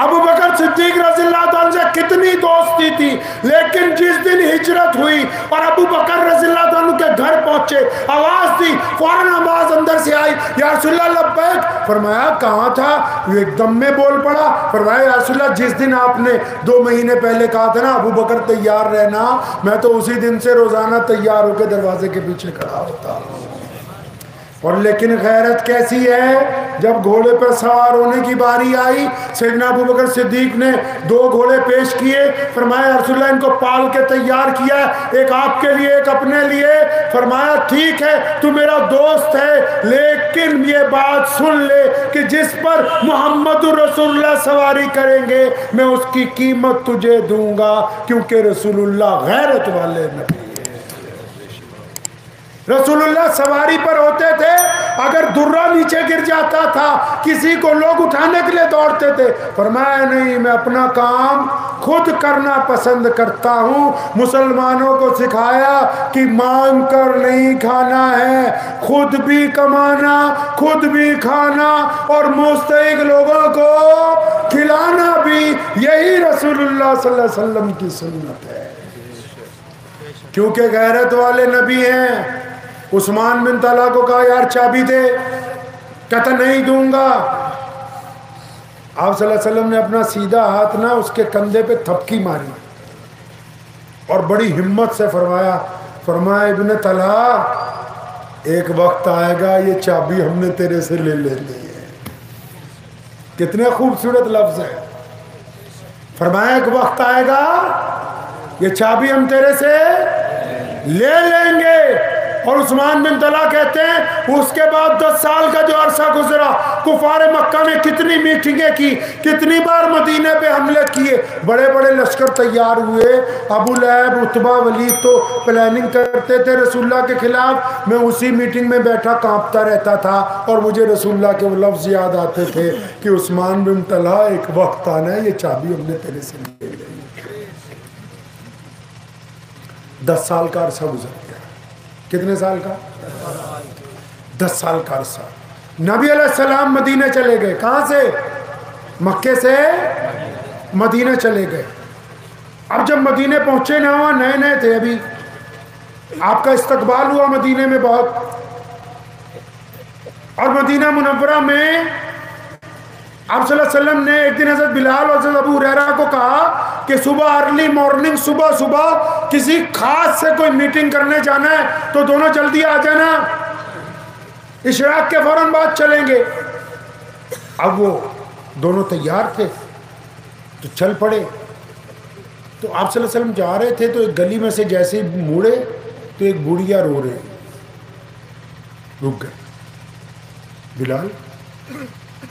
ابو بکر صدیق رضی اللہ عنہ سے کتنی دوستی تھی، لیکن جس دن ہجرت ہوئی اور ابو بکر رضی اللہ عنہ کے گھر پہنچے، آواز دی، فوراً آواز اندر سے آئی، یا رسول اللہ لبیک، فرمایا کہاں تھا؟ وہ ایک دم میں بول پڑا، فرمایا یا رسول اللہ جس دن آپ نے 2 مہینے پہلے کہا تھا نا ابو بکر تیار رہنا، میں تو اسی دن سے روزانہ تیار ہو کے دروازے کے پیچھے کھڑا ہوتا۔ اور لیکن غیرت کیسی ہے، جب گھوڑے پر سوار ہونے کی باری آئی، سیدنا ابو بکر صدیق نے 2 گھوڑے پیش کیے، فرمایا رسول اللہ ان کو پال کے تیار کیا، ایک آپ کے لیے ایک اپنے لیے، فرمایا ٹھیک ہے تو میرا دوست ہے، لیکن یہ بات سن لے کہ جس پر محمد رسول اللہ سواری کریں گے میں اس کی قیمت تجھے دوں گا، کیونکہ رسول اللہ غیرت والے نبی، رسول اللہ سواری پر ہوتے تھے، اگر درہ نیچے گر جاتا تھا کسی کو لوگ اٹھانے کے لیے دوڑتے تھے، فرمایا نہیں میں اپنا کام خود کرنا پسند کرتا ہوں، مسلمانوں کو سکھایا کہ مانگ کر نہیں کھانا ہے، خود بھی کمانا، خود بھی کھانا، اور مستحق لوگوں کو کھلانا بھی، یہی رسول اللہ صلی اللہ علیہ وسلم کی سنت ہے، کیونکہ غیرت والے نبی ہیں۔ عثمان بن طلحہ کو کہا یار چابی دے، کہتا نہیں دوں گا، آپ صلی اللہ علیہ وسلم نے اپنا سیدھا ہاتھ نہ اس کے کندھے پہ تھپکی ماری اور بڑی ہمت سے فرمایا ابن طلحہ ایک وقت آئے گا یہ چابی ہم نے تیرے سے لے لینی ہے، کتنے خوبصورت لفظ ہے، فرمایا ایک وقت آئے گا یہ چابی ہم تیرے سے لے لیں گے، اور عثمان بن طلحہ کہتے ہیں اس کے بعد 10 سال کا جو عرصہ گزرا، کفار مکہ نے کتنی میٹنگیں کی، کتنی بار مدینے پہ حملے کیے، بڑے بڑے لشکر تیار ہوئے، ابو لہب، عتبہ، ولید تو پلاننگ کرتے تھے رسول اللہ کے خلاف، میں اسی میٹنگ میں بیٹھا کانپتا رہتا تھا، اور مجھے رسول اللہ کے وہ لفظ یاد آتے تھے کہ عثمان بن طلحہ ایک وقت آنا ہے یہ چابی ہم نے تیرے سے لے لینی۔ 10 سال کا عرصہ گزر گیا، کتنے سال کا؟ 10 سال کا عرصہ۔ نبی علیہ السلام مدینہ چلے گئے، کہاں سے؟ مکے سے مدینہ چلے گئے۔ اب جب مدینہ پہنچے نا، وہاں نئے نئے تھے، ابھی آپ کا استقبال ہوا مدینہ میں بہت، اور مدینہ منورہ میں آپ صلی اللہ علیہ وسلم نے ایک دن حضرت بلال اور حضرت ابو ہریرہ کو کہا کہ صبح ارلی مارننگ، صبح کسی خاص سے کوئی میٹنگ کرنے جانا ہے تو دونوں جلدی آ جانا، اشراق کے فوراً بعد چلیں گے۔ اب وہ دونوں تیار تھے تو چل پڑے، تو آپ صلی اللہ علیہ وسلم جا رہے تھے تو ایک گلی میں سے جیسے ہی موڑے تو ایک بوڑھیا رو رہے، رک گئے، بلال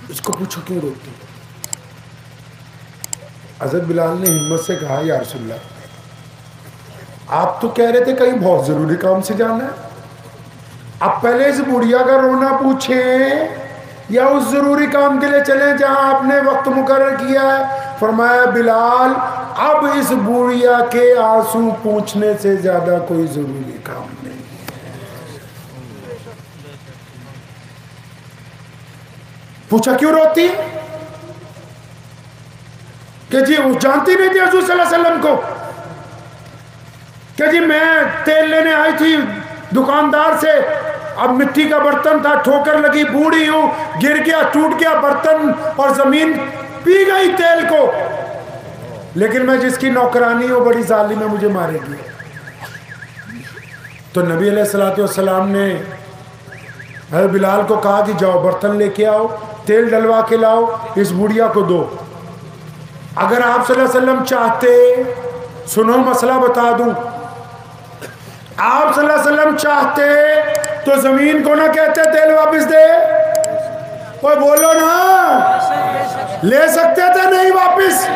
اس کو پوچھو کیوں روتی؟ حضرت بلال نے ہمت سے کہا یا رسول اللہ آپ تو کہہ رہے تھے کہیں بہت ضروری کام سے جانا ہے، اب پہلے اس بڑھیا کا رونا پوچھیں یا اس ضروری کام کے لیے چلیں جہاں آپ نے وقت مقرر کیا ہے؟ فرمایا بلال اب اس بوڑھیا کے آنسو پوچھنے سے زیادہ کوئی ضروری کام نہیں۔ پوچھا کیوں روتی؟ کہ جی وہ جانتی نہیں تھی حضور صلی اللہ علیہ وسلم کو، کہ جی میں تیل لینے آئی تھی دکاندار سے، اب مٹی کا برتن تھا، ٹھوکر لگی، بوڑھی ہوں، گر گیا، ٹوٹ گیا برتن اور زمین پی گئی تیل کو، لیکن میں جس کی نوکرانی ہوں بڑی ظالم ہے، مجھے مارے گی۔ تو نبی علیہ الصلوۃ والسلام نے حضرت بلال کو کہا کہ جاؤ برتن لے کے آؤ، تیل ڈلوا کے لاؤ، اس بڑھیا کو دو۔ اگر آپ صلی اللہ علیہ وسلم چاہتے، سنو مسئلہ بتا دوں، آپ صلی اللہ علیہ وسلم چاہتے تو زمین کو نہ کہتے تیل واپس دے، کوئی بولو نا، لے سکتے تھے نہیں واپس،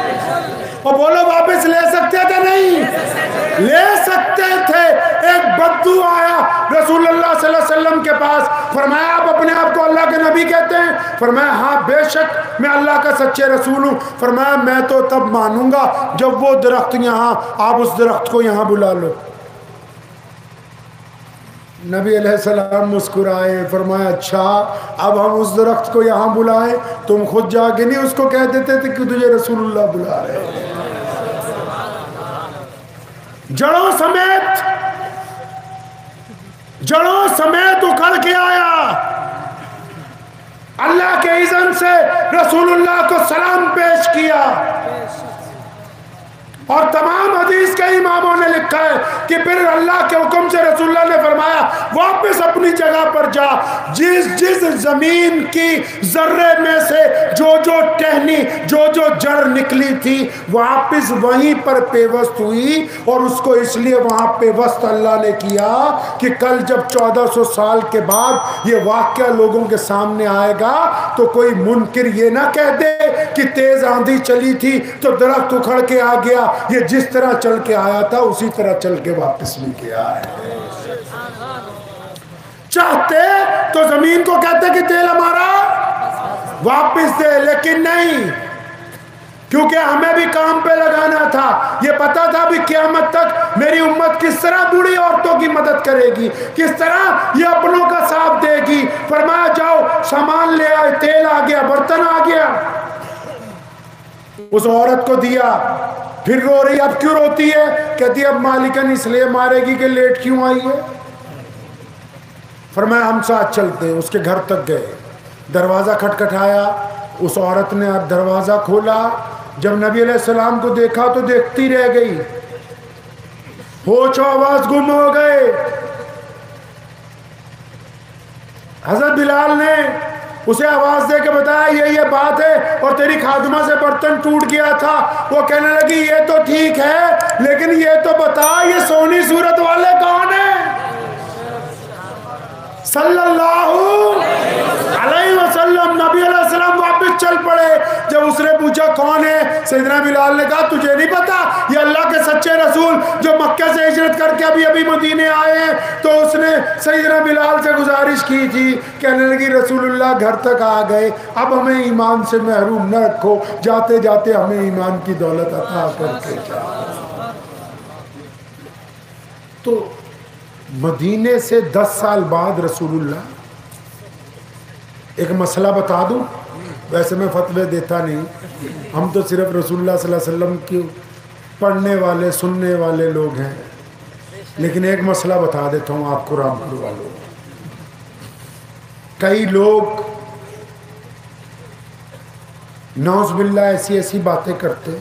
اور بولو واپس لے سکتے تھے نہیں، لے سکتے تھے۔ ایک بدو آیا رسول اللہ صلی اللہ علیہ وسلم کے پاس، فرمایا آپ اپنے آپ کو اللہ کے نبی کہتے ہیں؟ فرمایا ہاں بے شک میں اللہ کا سچے رسول ہوں۔ فرمایا میں تو تب مانوں گا جب وہ درخت یہاں، آپ اس درخت کو یہاں بلا لو۔ نبی علیہ السلام مسکرائے، فرمایا اچھا اب ہم اس درخت کو یہاں بلائیں؟ تم خود جا کے نہیں اس کو کہہ دیتے تھے کہ تجھے رسول اللہ بلا رہے ہیں؟ جڑوں سمیت اکھڑ کے آیا، اللہ کے اذن سے رسول اللہ کو سلام پیش کیا، اور تمام حدیث کے اماموں نے لکھا ہے کہ پھر اللہ کے حکم سے رسول اللہ نے فرمایا واپس اپنی جگہ پر جا، جس زمین کی ذرے میں سے جو ٹہنی جو جڑ نکلی تھی واپس وہیں پر پیوست ہوئی، اور اس کو اس لیے وہاں پیوست اللہ نے کیا کہ کل جب 1400 سال کے بعد یہ واقعہ لوگوں کے سامنے آئے گا تو کوئی منکر یہ نہ کہہ دے کہ تیز آندھی چلی تھی تو درخت اکھڑ کے آ گیا، یہ جس طرح چل کے آیا تھا اسی طرح چل کے واپس بھی گیا ہے۔ چاہتے تو زمین کو کہتے کہ تیل ہمارا واپس دے، لیکن نہیں، کیونکہ ہمیں بھی کام پہ لگانا تھا۔ یہ پتا تھا بھی قیامت تک میری امت کس طرح بوڑھی عورتوں کی مدد کرے گی، کس طرح یہ اپنوں کا ساتھ دے گی۔ فرمایا جاؤ سامان لے آئے، تیل آ گیا، برتن آ گیا، اس عورت کو دیا۔ پھر رو رہی، اب کیوں روتی ہے؟ کہتی ہے اب مالکن اس لیے مارے گی کہ لیٹ کیوں آئی ہے۔ فرمایا ہم ساتھ چلتے ہیں۔ اس کے گھر تک گئے، دروازہ کھٹکھٹایا، اس عورت نے دروازہ کھولا، جب نبی علیہ السلام کو دیکھا تو دیکھتی رہ گئی، ہوش و آواز گم ہو گئے۔ حضرت بلال نے اسے آواز دے کے بتایا یہ بات ہے، اور تیری خادمہ سے برتن ٹوٹ گیا تھا۔ وہ کہنے لگی یہ تو ٹھیک ہے، لیکن یہ تو بتا یہ سونی صورت والے کون ہیں؟ صلی اللہ علیہ وسلم۔ نبی علیہ السلام واپس چل پڑے۔ جب اس نے پوچھا کون ہے، سیدنا بلال نے کہا تجھے نہیں پتا یہ اللہ کے سچے رسول جو مکہ سے ہجرت کر کے ابھی مدینے آئے ہیں۔ تو اس نے سیدنا بلال سے گزارش کی تھی، کہنے لگی رسول اللہ گھر تک آ گئے، اب ہمیں ایمان سے محروم نہ رکھو، جاتے جاتے ہمیں ایمان کی دولت عطا کر کے جاؤ۔ تو مدینے سے 10 سال بعد رسول اللہ، ایک مسئلہ بتا دوں، ویسے میں فتوے دیتا نہیں، ہم تو صرف رسول اللہ صلی اللہ علیہ وسلم کی پڑھنے والے سننے والے لوگ ہیں، لیکن ایک مسئلہ بتا دیتا ہوں آپ کو رامپور والوں۔ کئی لوگ نعوذ باللہ ایسی باتیں کرتے،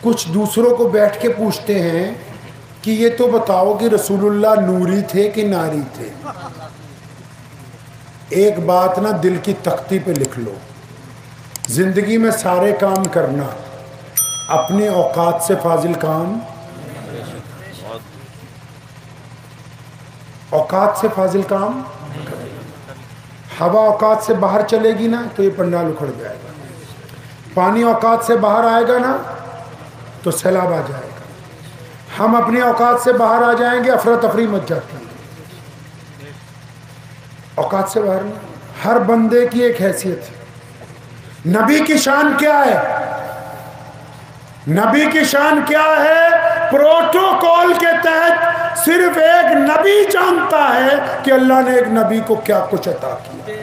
کچھ دوسروں کو بیٹھ کے پوچھتے ہیں کہ یہ تو بتاؤ کہ رسول اللہ نوری تھے کہ ناری تھے؟ ایک بات نا دل کی تختی پہ لکھ لو، زندگی میں سارے کام کرنا، اپنے اوقات سے فاضل کام، اوقات سے فاضل کام۔ ہوا اوقات سے باہر چلے گی نا تو یہ پنڈال اکھڑ جائے گا، پانی اوقات سے باہر آئے گا نا تو سیلاب آ جائے گا، ہم اپنی اوقات سے باہر آ جائیں گے افراتفری مچ جاتی ہے۔ اوقات سے باہر نہیں، ہر بندے کی ایک حیثیت ہے۔ نبی کی شان کیا ہے؟ نبی کی شان کیا ہے؟ پروٹوکول کے تحت صرف ایک نبی جانتا ہے کہ اللہ نے ایک نبی کو کیا کچھ عطا کیا،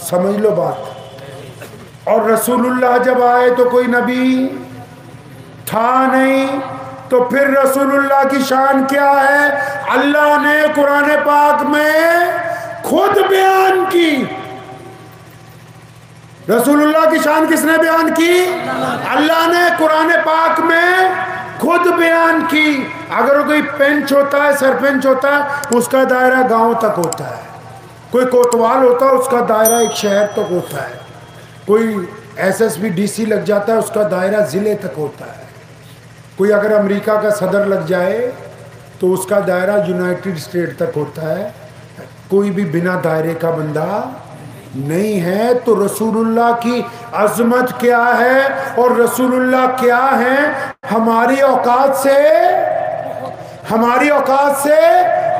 سمجھ لو بات۔ اور رسول اللہ جب آئے تو کوئی نبی تھا نہیں، تو پھر رسول اللہ کی شان کیا ہے؟ اللہ نے قرآن پاک میں خود بیان کی۔ رسول اللہ کی شان کس نے بیان کی؟ اللہ نے قرآن پاک میں خود بیان کی. اگر کوئی پنچ ہوتا ہے، سرپنچ ہوتا ہے، اس کا دائرہ گاؤں تک ہوتا ہے. کوئی کوتوال ہوتا ہے، اس کا دائرہ ایک شہر تک ہوتا ہے. کوئی S S P D C لگ جاتا ہے، اس کا دائرہ ضلع تک ہوتا ہے. کوئی اگر امریکہ کا صدر لگ جائے تو اس کا دائرہ یونائٹڈ اسٹیٹ تک ہوتا ہے. کوئی بھی بنا دائرے کا بندہ نہیں ہے. تو رسول اللہ کی عظمت کیا ہے اور رسول اللہ کیا ہے؟ ہماری اوقات سے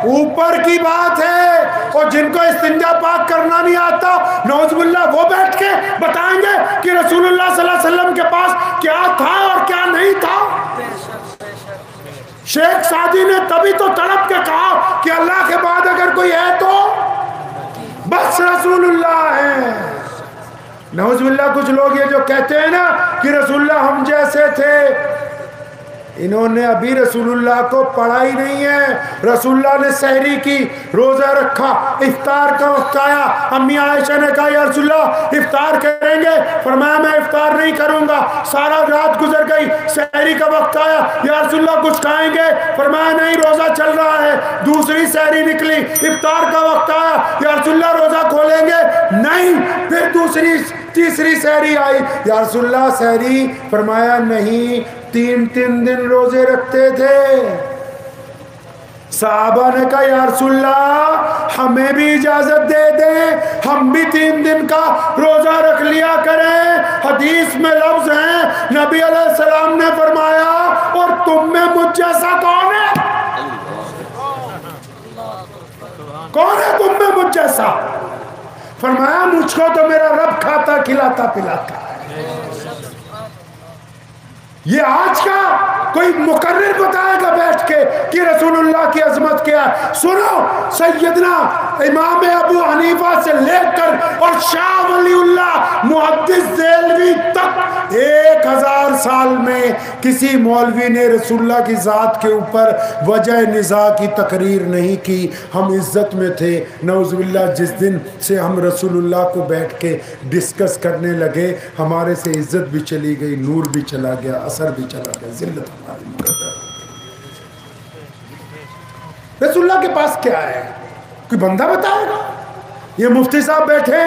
اوپر کی بات ہے. اور جن کو استنجا پاک کرنا نہیں آتا، نعوذ باللہ، وہ بیٹھ کے بتائیں گے کہ رسول اللہ صلی اللہ علیہ وسلم کے پاس کیا تھا اور کیا نہیں تھا. شیخ سعدی نے تبھی تو تڑپ کے کہا کہ اللہ کے بعد اگر کوئی ہے تو بس رسول اللہ ہے. نعوذ باللہ کچھ لوگ یہ جو کہتے ہیں نا کہ رسول اللہ ہم جیسے تھے، انہوں نے ابھی رسول اللہ کو پڑھا ہی نہیں ہے. رسول اللہ نے سحری کی، روزہ رکھا، افطار کا وقت آیا، امی عائشہ نے کہا یا رسول اللہ افطار کریں گے؟ فرمایا میں افطار نہیں کروں گا. سارا رات گزر گئی، سحری کا وقت آیا، یا رسول اللہ کچھ کھائیں گے؟ فرمایا نہیں، روزہ چل رہا ہے. دوسری سحری نکلی، افطار کا وقت آیا، یا رسول اللہ روزہ کھولیں گے؟ نہیں. پھر تیسری سحری آئی، یا رسول اللہ سحری؟ فرمایا نہیں، 3 دن روزے رکھتے تھے. صحابہ نے کہا یا رسول اللہ ہمیں بھی اجازت دے دیں، ہم بھی 3 دن کا روزہ رکھ لیا کریں. حدیث میں لفظ ہیں، نبی علیہ السلام نے فرمایا اور تم میں مجھ جیسا کون ہے؟ کون ہے تم میں مجھ جیسا؟ فرمایا مجھ کو تو میرا رب کھاتا کھلاتا پلاتا ہے. یہ آج کا کوئی مقرر بتائے گا بیٹھ کے کہ رسول اللہ کی عظمت کیا ہے؟ سنو، سیدنا امام ابو حنیفہ سے لے کر اور شاہ ولی اللہ محدث دہلوی تک 1000 سال میں کسی مولوی نے رسول اللہ کی ذات کے اوپر وجہ نزاع کی تقریر نہیں کی. ہم عزت میں تھے. نعوذ باللہ جس دن سے ہم رسول اللہ کو بیٹھ کے ڈسکس کرنے لگے، ہمارے سے عزت بھی چلی گئی، نور بھی چلا گیا، اثر بھی چلا گیا، ذلت ہماری مقدر. رسول اللہ کے پاس کیا ہے؟ کوئی بندہ بتائے گا؟ یہ مفتی صاحب بیٹھے،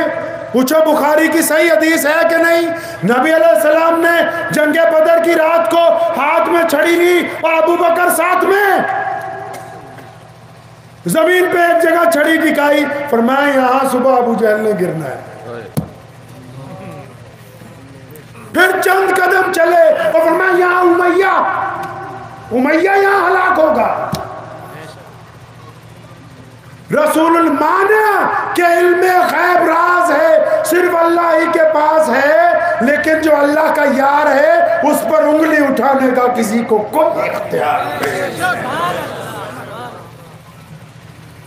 پوچھو بخاری کی صحیح حدیث ہے کہ نہیں؟ نبی علیہ السلام نے جنگ بدر کی رات کو ہاتھ میں چھڑی لی اور ابو بکر ساتھ میں، زمین پہ ایک جگہ چھڑی ٹکائی، فرمایا یہاں صبح ابو جہل نے گرنا ہے. پھر چند قدم چلے اور فرمایا یہاں امیہ یہاں ہلاک ہوگا. رسول المانا کہ علم غیب راز ہے، صرف اللہ ہی کے پاس ہے، لیکن جو اللہ کا یار ہے اس پر انگلی اٹھانے کا کسی کو کوئی اختیار نہیں.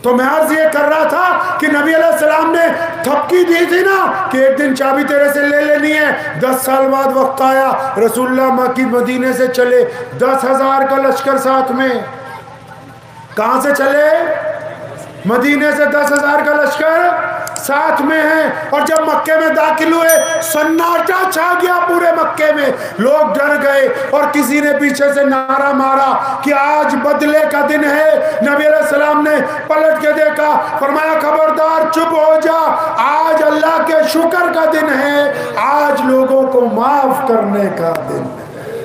تو میں عرض یہ کر رہا تھا کہ نبی علیہ السلام نے تھپکی دی تھی نا کہ ایک دن چابی تیرے سے لے لینی ہے. 10 سال بعد وقت آیا، رسول اللہ مکی مدینے سے چلے، 10,000 کا لشکر ساتھ میں. کہاں سے چلے؟ مدینے سے 10,000 کا لشکر ساتھ میں ہے. اور جب مکے میں داخل ہوئے سناٹا چھا گیا پورے مکے میں، لوگ ڈر گئے اور کسی نے پیچھے سے نعرہ مارا کہ آج بدلے کا دن ہے. نبی علیہ السلام نے پلٹ کے دیکھا، فرمایا خبردار چپ ہو جا، آج اللہ کے شکر کا دن ہے، آج لوگوں کو معاف کرنے کا دن ہے.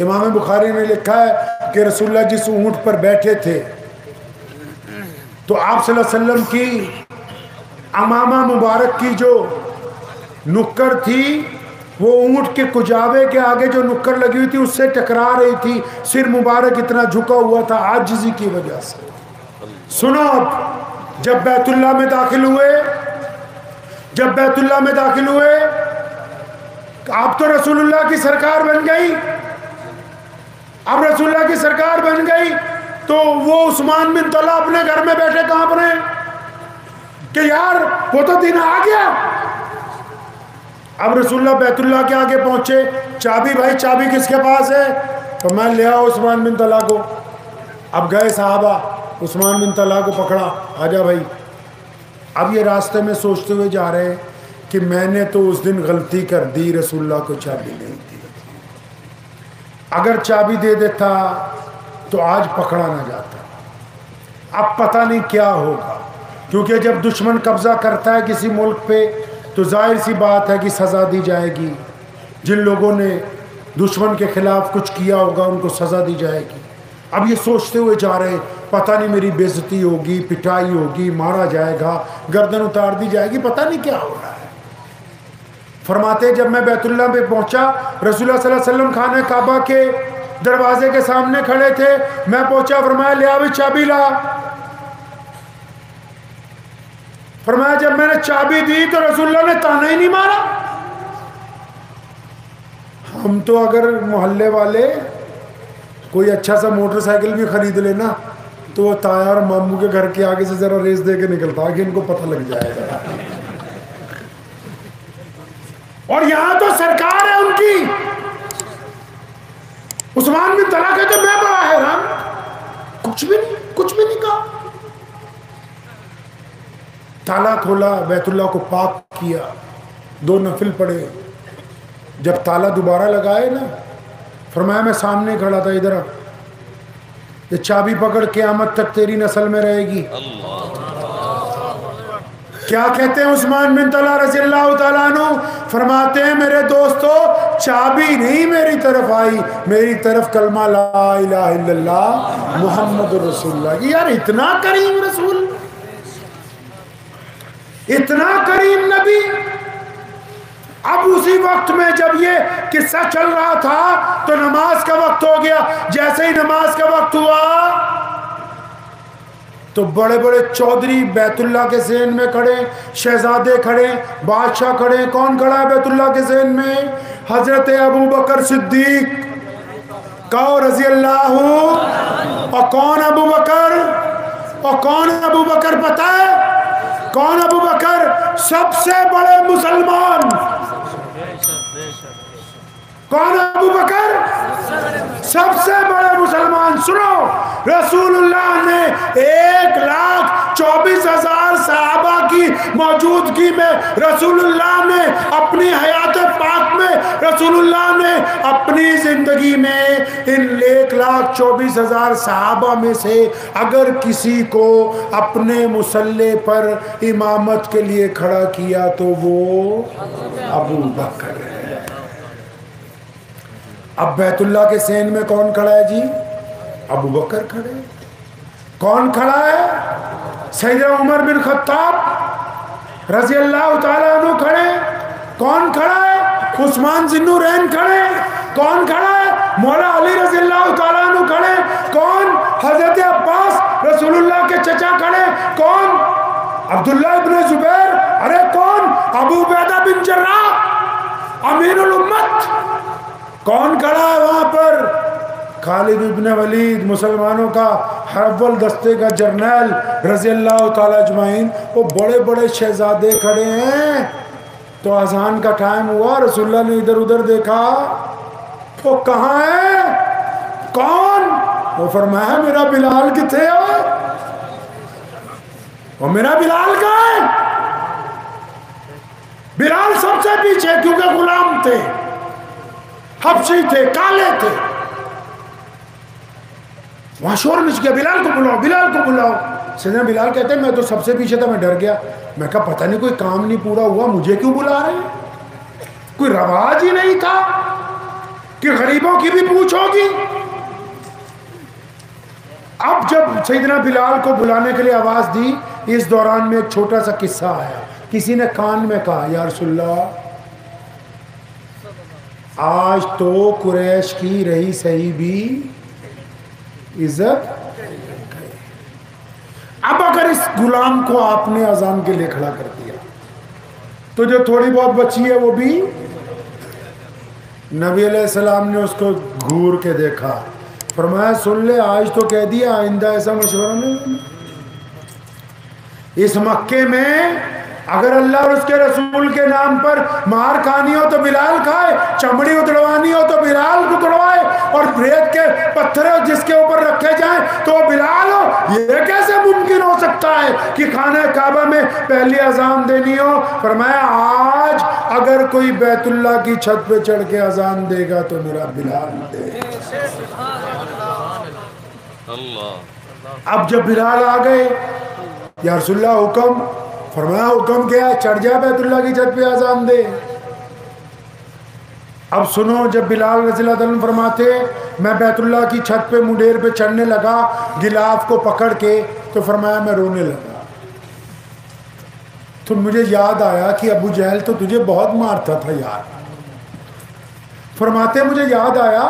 امام بخاری نے لکھا ہے کہ رسول اللہ جس اونٹ پر بیٹھے تھے تو آپ صلی اللہ علیہ وسلم کی امامہ مبارک کی جو نکر تھی وہ اونٹ کے کجاوے کے آگے جو نکر لگی ہوئی تھی اس سے ٹکرا رہی تھی. سر مبارک اتنا جھکا ہوا تھا عاجزی کی وجہ سے. سنو، جب بیت اللہ میں داخل ہوئے آپ تو رسول اللہ کی سرکار بن گئی. اب رسول اللہ کی سرکار بن گئی تو وہ عثمان بن طلحہ اپنے گھر میں بیٹھے کہاں پر ہیں کہ یار وہ تو دن آ گیا. اب رسول اللہ بیت اللہ کے آگے پہنچے، چابی بھائی چابی کس کے پاس ہے؟ تو میں لے آؤ عثمان بن طلحہ کو. اب گئے صحابہ، عثمان بن طلحہ کو پکڑا، آجا بھائی. اب یہ راستے میں سوچتے ہوئے جا رہے ہیں کہ میں نے تو اس دن غلطی کر دی، رسول اللہ کو چابی نہیں دی. اگر چابی دے دیتا تو آج پکڑا نہ جاتا. اب پتہ نہیں کیا ہوگا، کیونکہ جب دشمن قبضہ کرتا ہے کسی ملک پہ تو ظاہر سی بات ہے کہ سزا دی جائے گی. جن لوگوں نے دشمن کے خلاف کچھ کیا ہوگا ان کو سزا دی جائے گی. اب یہ سوچتے ہوئے جا رہے پتہ نہیں میری بےعزتی ہوگی، پٹائی ہوگی، مارا جائے گا، گردن اتار دی جائے گی، پتہ نہیں کیا ہو رہا ہے. فرماتے جب میں بیت اللہ پہ پہنچا، رسول اللہ صلی اللہ علیہ وسلم خانہ کعبہ کے دروازے کے سامنے کھڑے تھے. میں پہنچا، فرمایا لیا بھی چابی لا. فرمایا جب میں نے چابی دی تو رسول اللہ نے تانا ہی نہیں مارا. ہم تو اگر محلے والے کوئی اچھا سا موٹر سائیکل بھی خرید لینا تو وہ تایا اور ماموں کے گھر کے آگے سے ذرا ریس دے کے نکلتا کہ ان کو پتہ لگ جائے گا. اور یہاں تو سرکار ہے ان کی. عثمان بن طلحہ کہتے میں بڑا حیران، کچھ بھی نہیں کہا. تالا کھولا، بیت اللہ کو پاک کیا، 2 نفل پڑھے. جب تالا دوبارہ لگائے نا، فرمایا میں سامنے کھڑا تھا، ادھر یہ چابی پکڑ قیامت تک تیری نسل میں رہے گی. کیا کہتے ہیں عثمان بن طلحہ رضی اللہ تعالیٰ عنہ؟ فرماتے ہیں میرے دوستو چابی نہیں میری طرف آئی، میری طرف کلمہ لا الہ الا اللہ محمد رسول اللہ. یار اتنا کریم رسول، اتنا کریم نبی. اب اسی وقت میں جب یہ قصہ چل رہا تھا تو نماز کا وقت ہو گیا. جیسے ہی نماز کا وقت ہوا تو بڑے بڑے چودھری بیت اللہ کے ذہن میں کھڑے، شہزادے کھڑے، بادشاہ کھڑے. کون کھڑا ہے بیت اللہ کے ذہن میں؟ حضرت ابو بکر صدیق کہو رضی اللہ. اور کون ابو بکر؟ اور کون ابو بکر پتہ ہے کون ابو بکر؟ سب سے بڑے مسلمان. کون ابو بکر؟ سب سے بڑے مسلمان. سنو، رسول اللہ نے 1,24,000 صحابہ کی موجودگی میں، رسول اللہ نے اپنی حیات پاک میں، رسول اللہ نے اپنی زندگی میں ان 1,24,000 صحابہ میں سے اگر کسی کو اپنے مصلی پر امامت کے لیے کھڑا کیا تو وہ ابو بکر ہے. اب بیت اللہ کے سین میں کون کھڑا ہے جی؟ ابو بکر کھڑے. کون کھڑا ہے؟ سیدنا عمر بن خطاب رضی اللہ تعالیٰ عنہ کھڑے. کون کھڑا ہے؟ عثمان ذی النورین کھڑے. کون کھڑا ہے؟ مولا علی رضی اللہ تعالیٰ عنہ کھڑے. کون؟ حضرت عباس رسول اللہ کے چچا کھڑے. کون؟ عبداللہ ابن زبیر. ارے کون؟ ابو عبیدہ بن جراح امین الامت. کون کھڑا ہے وہاں پر؟ خالد ابن ولید، مسلمانوں کا اول دستے کا جرنیل رضی اللہ تعالی اجمعین. وہ بڑے بڑے شہزادے کھڑے ہیں. تو اذان کا ٹائم ہوا، رسول اللہ نے ادھر ادھر دیکھا، وہ کہاں ہے؟ کون؟ وہ فرمایا میرا بلال کتنے ہے؟ وہ میرا بلال کہاں ہے؟ بلال سب سے پیچھے، کیونکہ غلام تھے، حبشی تھے، کالے تھے. وہاں شور مچ گیا، بلال کو بلاؤ، بلال کو بلاؤ. سیدنا بلال کہتے ہیں میں تو سب سے پیچھے تھا، میں ڈر گیا. میں کہا پتہ نہیں کوئی کام نہیں پورا ہوا، مجھے کیوں بلا رہے ہیں؟ کوئی رواج ہی نہیں تھا کہ غریبوں کی بھی پوچھ ہوگی. اب جب سیدنا بلال کو بلانے کے لیے آواز دی، اس دوران میں ایک چھوٹا سا قصہ آیا. کسی نے کان میں کہا یا رسول اللہ آج تو قریش کی رہی صحیح بھی عزت. اب اگر اس غلام کو آپ نے اذان کے لیے کھڑا کر دیا تو جو تھوڑی بہت بچی ہے وہ بھی. نبی علیہ السلام نے اس کو گھور کے دیکھا، فرمایا سن لے آج تو کہہ دیا، آئندہ ایسا مشورہ نہیں. اس مکے میں اگر اللہ اور اس کے رسول کے نام پر مار کھانی ہو تو بلال کھائے، چمڑی اتڑوانی ہو تو بلال اتڑوائے، اور ریت کے پتھر جس کے اوپر رکھے جائیں تو بلال ہو؟ یہ کیسے ممکن ہو سکتا ہے کہ خانہ کعبہ میں پہلی اذان دینی ہو؟ فرمایا آج اگر کوئی بیت اللہ کی چھت پہ چڑھ کے اذان دے گا تو میرا بلال دے۔ اب جب بلال آ گئے، یا رسول اللہ حکم؟ فرمایا حکم کیا؟ چڑھ جا بیت اللہ کی چھت پہ اذان دے۔ اب سنو، جب بلال رضی اللہ عنہ فرماتے میں بیت اللہ کی چھت پہ منڈیر پہ چڑھنے لگا غلاف کو پکڑ کے، تو فرمایا میں رونے لگا۔ تو مجھے یاد آیا کہ ابو جہل تو تجھے بہت مارتا تھا یار۔ فرماتے مجھے یاد آیا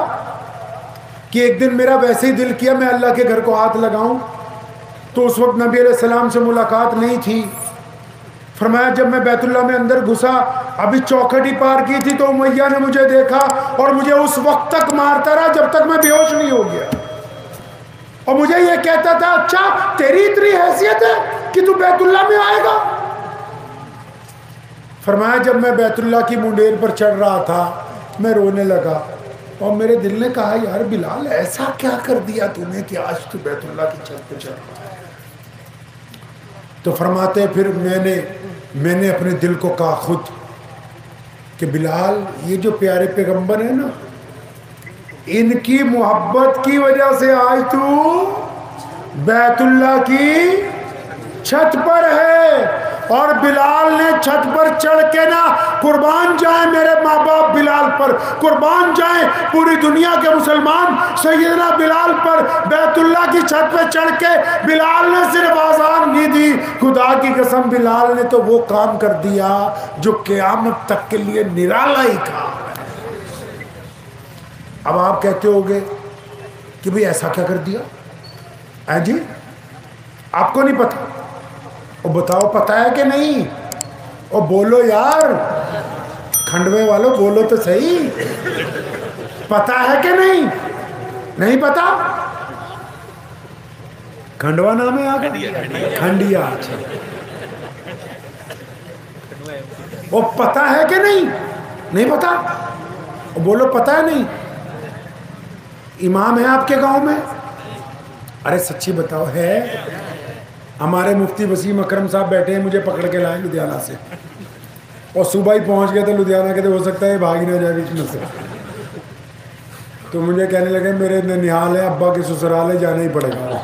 کہ ایک دن میرا ویسے ہی دل کیا میں اللہ کے گھر کو ہاتھ لگاؤں، تو اس وقت نبی علیہ السلام سے ملاقات نہیں تھی۔ فرمایا جب میں بیت اللہ میں اندر گھسا، ابھی چوکھٹ ہی پار کی تھی تو امیہ نے مجھے دیکھا اور مجھے اس وقت تک مارتا رہا جب تک میں بے ہوش نہیں ہو گیا، اور مجھے یہ کہتا تھا اچھا تیری اتنی حیثیت ہے کہ تو بیت اللہ میں آئے گا؟ فرمایا جب میں بیت اللہ کی منڈیر پر چڑھ رہا تھا میں رونے لگا، اور میرے دل نے کہا یار بلال ایسا کیا کر دیا تم نے کہ آج تو بیت اللہ کی چھت پہ چڑھ رہا ہے؟ تو فرماتے پھر میں نے اپنے دل کو کہا خود کہ بلال یہ جو پیارے پیغمبر ہیں نا، ان کی محبت کی وجہ سے آج تو بیت اللہ کی چھت پر ہے، اور بلال نے چھت پر چڑھ کے نا، قربان جائیں میرے ماں باپ بلال پر، قربان جائیں پوری دنیا کے مسلمان سیدنا بلال پر، بیت اللہ کی چھت پہ چڑھ کے بلال نے صرف آزان نہیں دی، خدا کی قسم بلال نے تو وہ کام کر دیا جو قیامت تک کے لیے نرالا ہی کام ہے۔ اب آپ کہتے ہوگے کہ بھئی ایسا کیا کر دیا؟ جی آپ کو نہیں پتا؟ اور بتاؤ پتہ ہے کہ نہیں؟ اور بولو یار، کھنڈوے والوں بولو تو صحیح، پتہ ہے کہ نہیں؟ نہیں پتا؟ کھنڈوا نام ہے آپ؟ کھنڈیا۔ وہ پتہ ہے کہ نہیں؟ نہیں پتا؟ اور بولو پتہ ہے نہیں؟ امام ہے آپ کے گاؤں میں؟ ارے سچی بتاؤ ہے؟ ہمارے مفتی وسیم اکرم صاحب بیٹھے ہیں، مجھے پکڑ کے لائے لدھیانہ سے، اور صبح ہی پہنچ گئے تھے لدھیانہ، کہتے ہو سکتا ہے بھاگ نہ جائے بیچ میں سے، تو مجھے کہنے لگے میرے ننیال ہے، ابا کے سسرال ہے، جانا ہی پڑے گا۔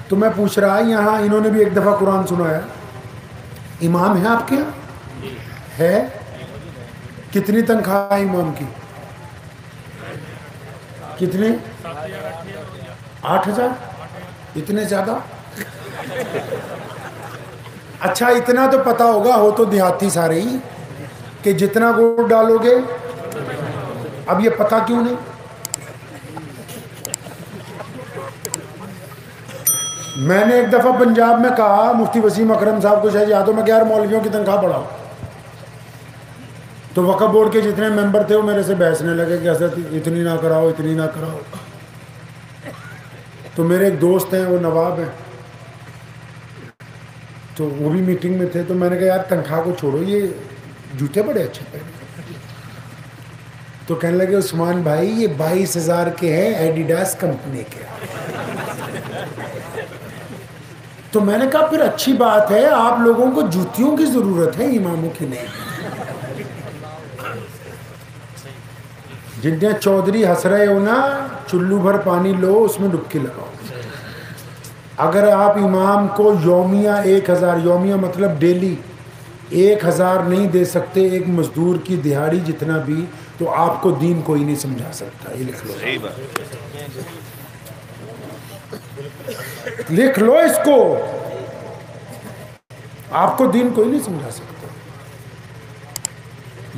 تو میں پوچھ رہا یہاں انہوں نے بھی ایک دفعہ قرآن سنایا، امام ہے آپ کے یہاں؟ ہے؟ کتنی تنخواہ ہے امام کی؟ کتنے؟ 8,000؟ اتنے زیادہ؟ اچھا اتنا تو پتا ہوگا، ہو تو دیہاتی سارے ہی، کہ جتنا گوڑ ڈالو گے، اب یہ پتا کیوں نہیں؟ میں نے ایک دفعہ پنجاب میں کہا مفتی وسیم اکرم صاحب کو شاید یاد ہو، میں کہ یار مولویوں کی تنخواہ بڑھاؤ، تو وقف بورڈ کے جتنے ممبر تھے وہ میرے سے بحثنے لگے کہ حضرت اتنی نہ کراؤ، اتنی نہ کراؤ۔ تو میرے ایک دوست ہیں وہ نواب ہیں، تو وہ بھی میٹنگ میں تھے، تو میں نے کہا یار تنخواہ کو چھوڑو، یہ جوتے بڑے اچھے پہنے۔ تو کہنے لگے عثمان بھائی یہ 22,000 کے ہیں، ایڈیڈاس کمپنی کے۔ تو میں نے کہا پھر اچھی بات ہے، آپ لوگوں کو جوتیوں کی ضرورت ہے، اماموں کی نہیں۔ جنہیں چودھری ہنس رہے ہو نا، چلو بھر پانی لو، اس میں ڈبکی لگاؤ۔ اگر آپ امام کو یومیہ 1,000، یومیہ مطلب ڈیلی 1,000 نہیں دے سکتے، ایک مزدور کی دہاڑی جتنا بھی، تو آپ کو دین کوئی نہیں سمجھا سکتا۔ یہ لکھ لو، لکھ لو اس کو، آپ کو دین کوئی نہیں سمجھا سکتا۔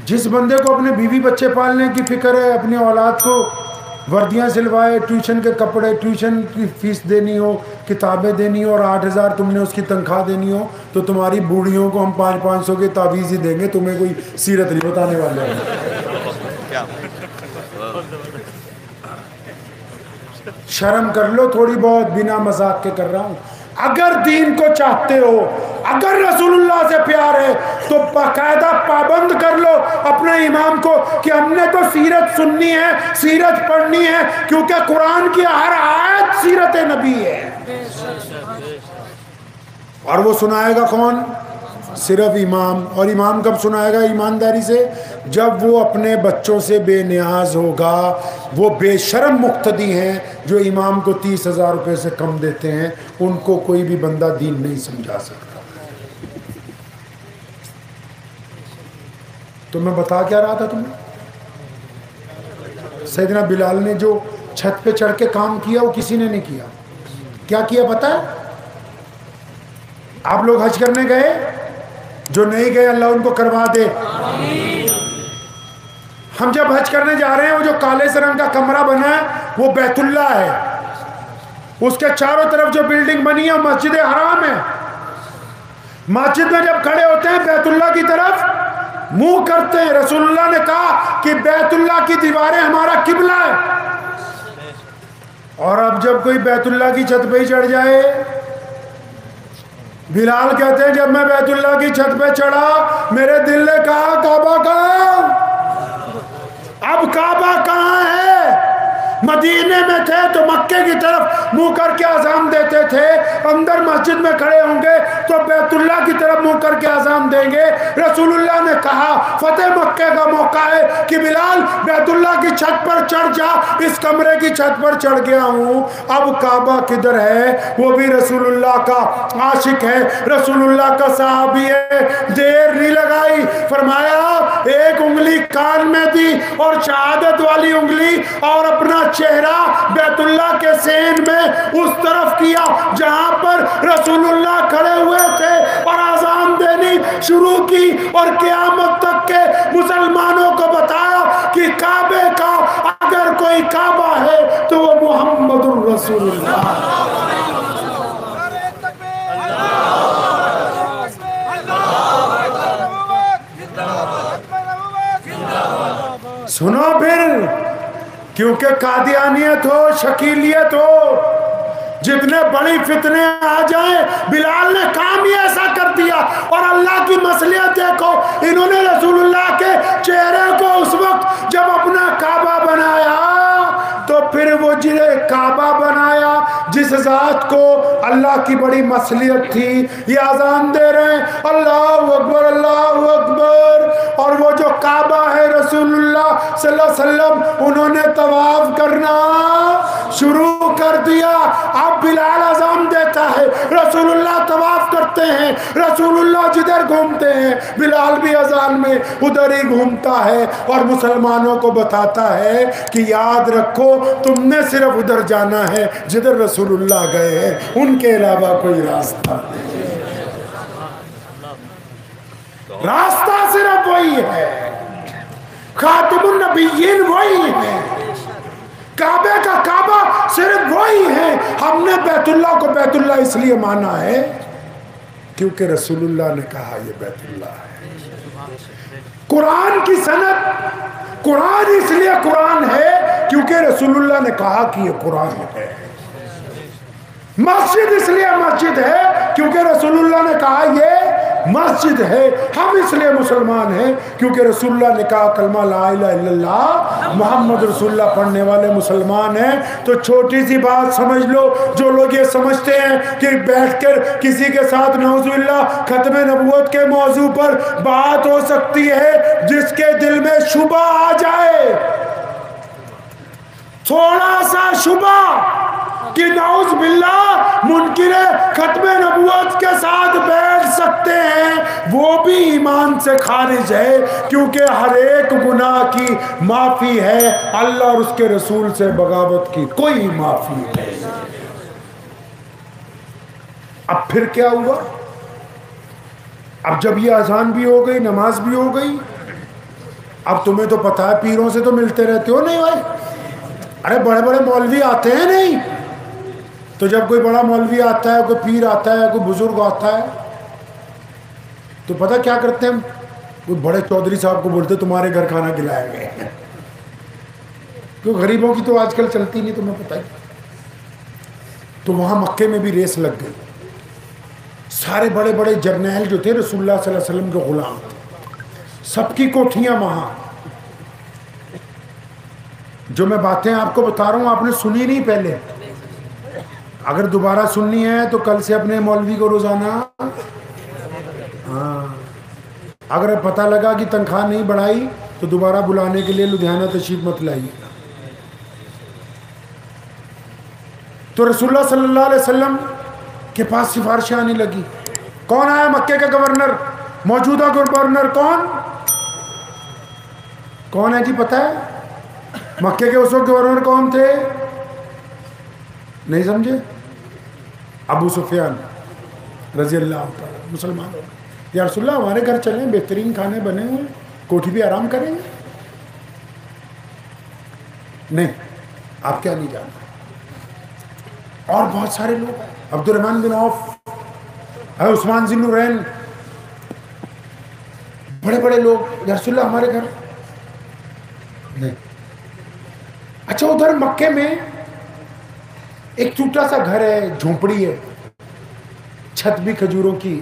جس بندے کو اپنے بیوی بچے پالنے کی فکر ہے، اپنی اولاد کو وردیاں سلوائے، ٹیوشن کے کپڑے، ٹیوشن کی فیس دینی ہو، کتابیں دینی ہو، اور 8,000 تم نے اس کی تنخواہ دینی ہو، تو تمہاری بوڑھیوں کو ہم 500 کے تعویذ ہی دیں گے، تمہیں کوئی سیرت نہیں بتانے والے ہیں۔ شرم کر لو تھوڑی بہت، بنا مذاق کے کر رہا ہوں۔ اگر دین کو چاہتے ہو، اگر رسول اللہ سے پیار ہے، تو باقاعدہ پابند کر لو اپنے اپنے امام کو کہ ہم نے تو سیرت سننی ہے، سیرت پڑھنی ہے، کیونکہ قرآن کی ہر آیت سیرت نبی ہے. اور وہ سنائے گا کون؟ صرف امام. اور امام کب سنائے گا ایمانداری سے؟ جب وہ اپنے بچوں سے بے نیاز ہوگا. وہ بے شرم مقتدی ہیں جو امام کو 30,000 روپے سے کم دیتے ہیں، ان کو کوئی بھی بندہ دین نہیں سمجھا سکتا. تو میں بتا کیا رہا تھا تمہیں؟ سیدنا بلال نے جو چھت پہ چڑھ کے کام کیا وہ کسی نے نہیں کیا. کیا کیا پتہ ہے؟ آپ لوگ حج کرنے گئے؟ جو نہیں گئے اللہ ان کو کروا دے. ہم جب حج کرنے جا رہے ہیں، وہ جو کالے سے رنگ کا کمرہ بنا ہے وہ بیت اللہ ہے. اس کے چاروں طرف جو بلڈنگ بنی ہے وہ مسجد حرام ہے. مسجد میں جب کھڑے ہوتے ہیں بیت اللہ کی طرف منہ کرتے ہیں. رسول اللہ نے کہا کہ بیت اللہ کی دیواریں ہمارا قبلہ ہے. اور اب جب کوئی بیت اللہ کی چھت پہ ہی چڑھ جائے، بلال کہتے ہیں جب میں بیت اللہ کی چھت پہ چڑھا میرے دل نے کہا کعبہ کہاں؟ اب کعبہ کہاں ہے؟ مدینے میں تھے تو مکے کی طرف منہ کر کے اذان دیتے تھے، اندر مسجد میں کھڑے ہوں گے تو بیت اللہ کی طرف منہ کر کے اذان دیں گے. رسول اللہ نے کہا فتح مکے کا موقع ہے کہ بلال بیت اللہ کی چھت پر چڑھ جا. اس کمرے کی چھت پر چڑھ گیا ہوں. اب کعبہ کدھر ہے؟ وہ بھی رسول اللہ کا عاشق ہے، رسول اللہ کا صحابی ہے. دیر نہیں لگائی، فرمایا ایک انگلی کان میں دی اور شہادت والی انگلی اور اپنا چہرہ بیت اللہ کے سین میں اس طرف کیا جہاں پر رسول اللہ کھڑے ہوئے تھے، اور اذان دینی شروع کی اور قیامت تک کے مسلمانوں کو بتایا کہ کعبے کا اگر کوئی کعبہ ہے تو وہ محمد الرسول اللہ. سنو پھر، کیونکہ قادیانیت ہو، شکیلیت ہو، جتنے بڑی فتنے آ جائیں، بلال نے کام ہی ایسا کر دیا. اور اللہ کی مصلحت دیکھو، انہوں نے رسول اللہ کے چہرے کو اس وقت جب اپنا کعبہ بنایا تو پھر وہ جنہیں کعبہ بنایا جس ذات کو اللہ کی بڑی مصلحت تھی، یہ اذان دے رہے ہیں اللہ اکبر اللہ اکبر، اور وہ جو کعبہ ہے رسول اللہ صلی اللہ علیہ وسلم انہوں نے طواف کرنا شروع کر دیا. اب بلال اذان دیتا ہے، رسول اللہ طواف کرتے ہیں، رسول اللہ جدھر گھومتے ہیں بلال بھی اذان میں ادھر ہی گھومتا ہے، اور مسلمانوں کو بتاتا ہے کہ یاد رکھو تم نے صرف ادھر جانا ہے جدھر رسول اللہ گئے ہیں، ان کے علاوہ کوئی راستہ نہیں. راستہ صرف وہی ہے، خاتم النبیین وہی ہے، کعبے کا کعبہ صرف وہی ہے. ہم نے بیت اللہ کو بیت اللہ اس لیے مانا ہے کیونکہ رسول اللہ نے کہا یہ بیت اللہ ہے. قرآن کی سند، قرآن اس لیے قرآن ہے کیونکہ رسول اللہ نے کہا کہ یہ قرآن ہے. مسجد اس لیے مسجد ہے کیونکہ رسول اللہ نے کہا یہ مسجد ہے. ہم اس لیے مسلمان ہیں کیونکہ رسول اللہ نے کہا کلمہ لا الہ الا اللہ محمد رسول اللہ پڑھنے والے مسلمان ہیں. تو چھوٹی سی بات سمجھ لو، جو لوگ یہ سمجھتے ہیں کہ بیٹھ کر کسی کے ساتھ نعوذ باللہ ختم نبوت کے موضوع پر بات ہو سکتی ہے، جس کے دل میں شبہ آ جائے، تھوڑا سا شبہ کہ نعوذ باللہ منکر ختم نبوت کے ساتھ بیٹھ سکتے ہیں، وہ بھی ایمان سے خارج ہے، کیونکہ ہر ایک گناہ کی معافی ہے، اللہ اور اس کے رسول سے بغاوت کی کوئی معافی نہیں. اب پھر کیا ہوا؟ اب جب یہ اذان بھی ہو گئی، نماز بھی ہو گئی، اب تمہیں تو پتا ہے پیروں سے تو ملتے رہتے ہو نہیں بھائی؟ ارے بڑے بڑے مولوی آتے ہیں نہیں؟ تو جب کوئی بڑا مولوی آتا ہے، کوئی پیر آتا ہے، کوئی بزرگ آتا ہے، تو پتہ کیا کرتے ہیں؟ کوئی بڑے چودھری صاحب کو بولتے تمہارے گھر کھانا کھلائیں گے، کیوں غریبوں کی تو آج کل چلتی نہیں، تمہیں پتہ ہی. تو وہاں مکے میں بھی ریس لگ گئی. سارے بڑے بڑے جرنیل جو تھے رسول اللہ صلی اللہ علیہ وسلم کے غلام تھے، سب کی کوٹھیاں وہاں. جو میں باتیں آپ کو بتا رہا ہوں آپ نے سنی نہیں پہلے. اگر دوبارہ سننی ہے تو کل سے اپنے مولوی کو روزانہ ہاں اگر پتہ لگا کہ تنخواہ نہیں بڑھائی تو دوبارہ بلانے کے لیے لدھیانہ تشریف مت لائیے. تو رسول اللہ صلی اللہ علیہ وسلم کے پاس سفارشیں آنے لگی. کون آیا؟ مکے کا گورنر، موجودہ گورنر. کون ہے جی پتہ ہے؟ مکے کے اس وقت گورنر کون تھے؟ نہیں سمجھے؟ ابو سفیان رضی اللہ تعالیٰ. مسلمان یا رسول اللہ ہمارے گھر چلیں، بہترین کھانے بنے ہوئے، کوٹھی بھی آرام کریں گے. نہیں آپ کیا نہیں جانتے. اور بہت سارے لوگ، عبد الرحمن بن عوف، عثمان ذی النورین، بڑے بڑے لوگ. یا رسول اللہ ہمارے گھر نہیں. اچھا ادھر مکے میں ایک چھوٹا سا گھر ہے، جھونپڑی ہے، چھت بھی کھجوروں کی.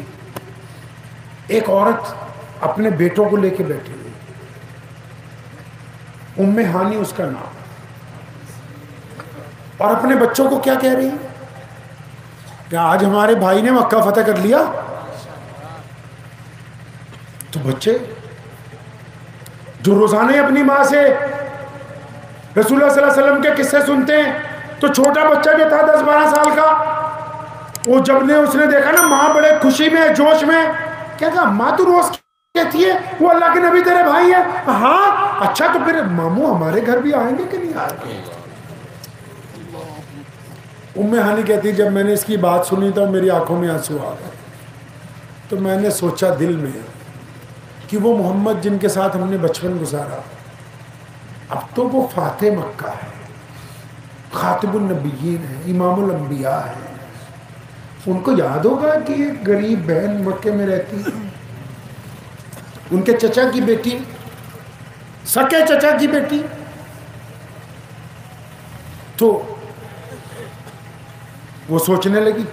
ایک عورت اپنے بیٹوں کو لے کے بیٹھی ہوئی، ام ہانی اس کا نام، اور اپنے بچوں کو کیا کہہ رہی ہے کہ آج ہمارے بھائی نے مکہ فتح کر لیا. تو بچے جو روزانہ اپنی ماں سے رسول اللہ صلی اللہ علیہ وسلم کے قصے سنتے ہیں، تو چھوٹا بچہ جو تھا 10-12 سال کا، وہ جب اس نے دیکھا نا ماں بڑے خوشی میں جوش میں، کیا کہا ماں تو روز کہتی ہے وہ اللہ کے نبی تیرے بھائی ہیں. ہاں اچھا تو پھر ماموں ہمارے گھر بھی آئیں گے کہ نہیں آئیں گے؟ ام ہانی کہتی جب میں نے اس کی بات سنی تو میری آنکھوں میں آنسو آ گئے. تو میں نے سوچا دل میں کہ وہ محمد جن کے ساتھ ہم نے بچپن گزارا، اب تو وہ فاتح مکہ ہے، خاتم النبیین ہے، امام الانبیاء ہے. ان کو یاد ہوگا کہ ایک غریب بہن مکے میں رہتی ہے، ان کے چچا کی بیٹی، سکے چچا کی بیٹی. تو وہ سوچنے لگی.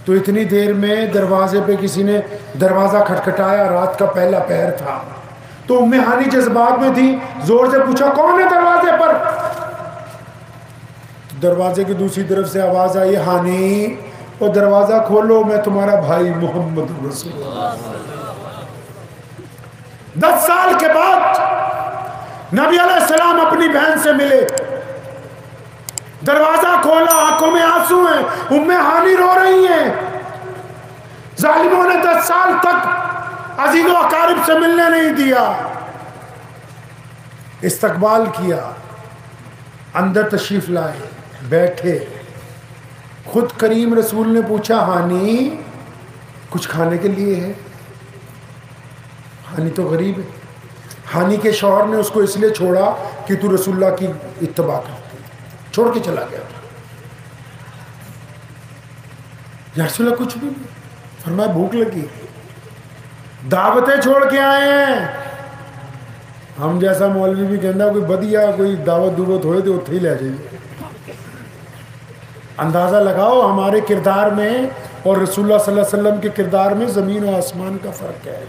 تو اتنی دیر میں دروازے پہ کسی نے دروازہ کھٹکھٹایا، رات کا پہلا پہر تھا. تو ام ہانی جذبات میں تھی، زور سے پوچھا کون ہے دروازے پر؟ دروازے کی دوسری طرف سے آواز آئی، ہانی وہ دروازہ کھولو، میں تمہارا بھائی محمد رسول اللہ. 10 سال کے بعد نبی علیہ السلام اپنی بہن سے ملے، دروازہ کھولا، آنکھوں میں آنسو ہیں، ام ہانی رو رہی ہیں. ظالموں نے 10 سال تک عزیز و اقارب سے ملنے نہیں دیا. استقبال کیا، اندر تشریف لائے، بیٹھے. خود کریم رسول نے پوچھا ہانی کچھ کھانے کے لیے ہے؟ ہانی تو غریب ہے. ہانی کے شوہر نے اس کو اس لیے چھوڑا کہ تو رسول اللہ کی اتباع کرتی، چھوڑ کے چلا گیا. یا رسول اللہ کچھ بھی نہیں. فرمایا بھوک لگی، دعوتیں چھوڑ کے آئے ہیں. ہم جیسا مولوی بھی کہنا کوئی بدیا کوئی دعوت ہوئے تو اتھے ہی لے جائیے. اندازہ لگاؤ ہمارے کردار میں اور رسول اللہ صلی اللہ علیہ وسلم کے کردار میں زمین و آسمان کا فرق ہے.